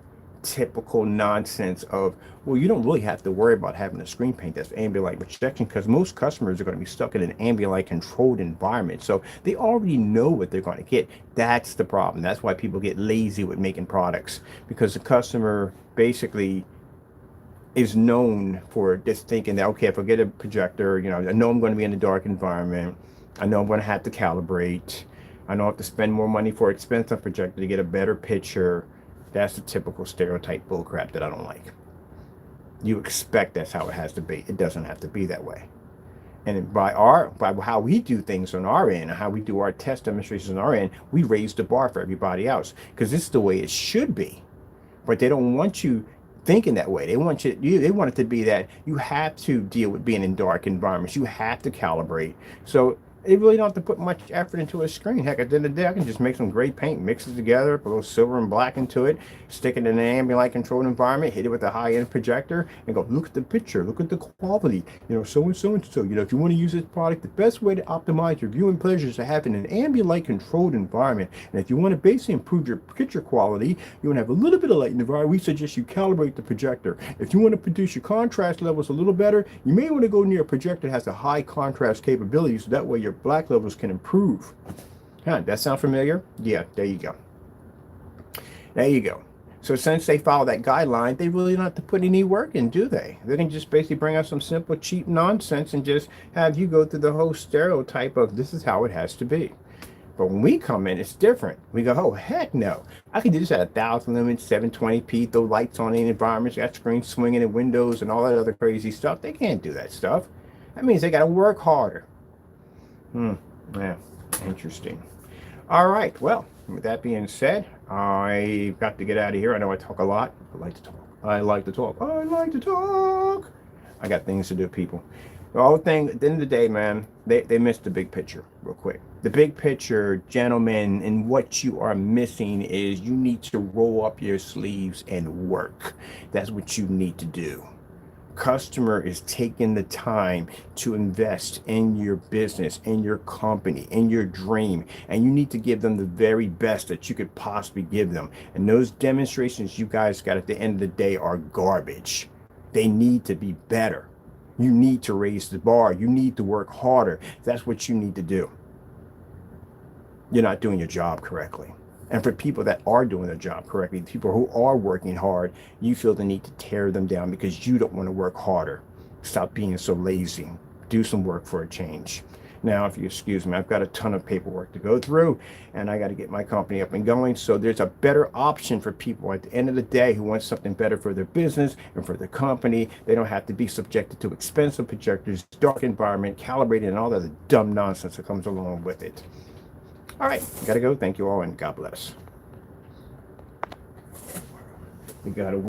typical nonsense of, well, you don't really have to worry about having a screen paint that's ambient light projection, because most customers are going to be stuck in an ambient light controlled environment, so they already know what they're going to get. That's the problem. That's why people get lazy with making products, because the customer basically is known for just thinking that, okay, if I get a projector, you know, I know I'm going to be in a dark environment, I know I'm going to have to calibrate, I know I have to spend more money for an expensive projector to get a better picture. That's the typical stereotype bullcrap that I don't like. You expect that's how it has to be. It doesn't have to be that way. And by how we do things on our end, and how we do our test demonstrations on our end, we raise the bar for everybody else, because this is the way it should be. But they don't want you thinking that way. They want they want it to be that you have to deal with being in dark environments. You have to calibrate. So they really don't have to put much effort into a screen. Heck, at the end of the day, I can just make some great paint, mix it together, put a little silver and black into it, stick it in an ambient light controlled environment, hit it with a high-end projector, and go, look at the picture, look at the quality, you know, so and so and so. You know, if you want to use this product, the best way to optimize your viewing pleasure is to have it in an ambient light controlled environment. And if you want to basically improve your picture quality, you want to have a little bit of light in the environment, we suggest you calibrate the projector. If you want to produce your contrast levels a little better, you may want to go near a projector that has a high contrast capability, so that way your black levels can improve. Huh, that sound familiar? Yeah, there you go. There you go. So since they follow that guideline, they really don't have to put any work in, do they? They can just basically bring us some simple, cheap nonsense and just have you go through the whole stereotype of this is how it has to be. But when we come in, it's different. We go, oh, heck no. I can do this at 1,000 lumens, 720p, throw lights on in environments, got screens swinging in windows and all that other crazy stuff. They can't do that stuff. That means they got to work harder. Yeah, interesting. All right, well, with that being said, I've got to get out of here. I know I talk a lot. I like to talk. I like to talk. I like to talk. I got things to do, people. The whole thing, at the end of the day, man, they missed the big picture real quick. The big picture, gentlemen, and what you are missing is you need to roll up your sleeves and work. That's what you need to do. Customer is taking the time to invest in your business, in your company, in your dream, and you need to give them the very best that you could possibly give them. And those demonstrations you guys got at the end of the day are garbage. They need to be better. You need to raise the bar. You need to work harder. That's what you need to do. You're not doing your job correctly. And for people that are doing their job correctly, people who are working hard, you feel the need to tear them down because you don't want to work harder. Stop being so lazy. Do some work for a change. Now, if you excuse me, I've got a ton of paperwork to go through, and I got to get my company up and going. So there's a better option for people at the end of the day who want something better for their business and for their company. They don't have to be subjected to expensive projectors, dark environment, calibrated, and all that dumb nonsense that comes along with it. All right, gotta go. Thank you all, and God bless. We gotta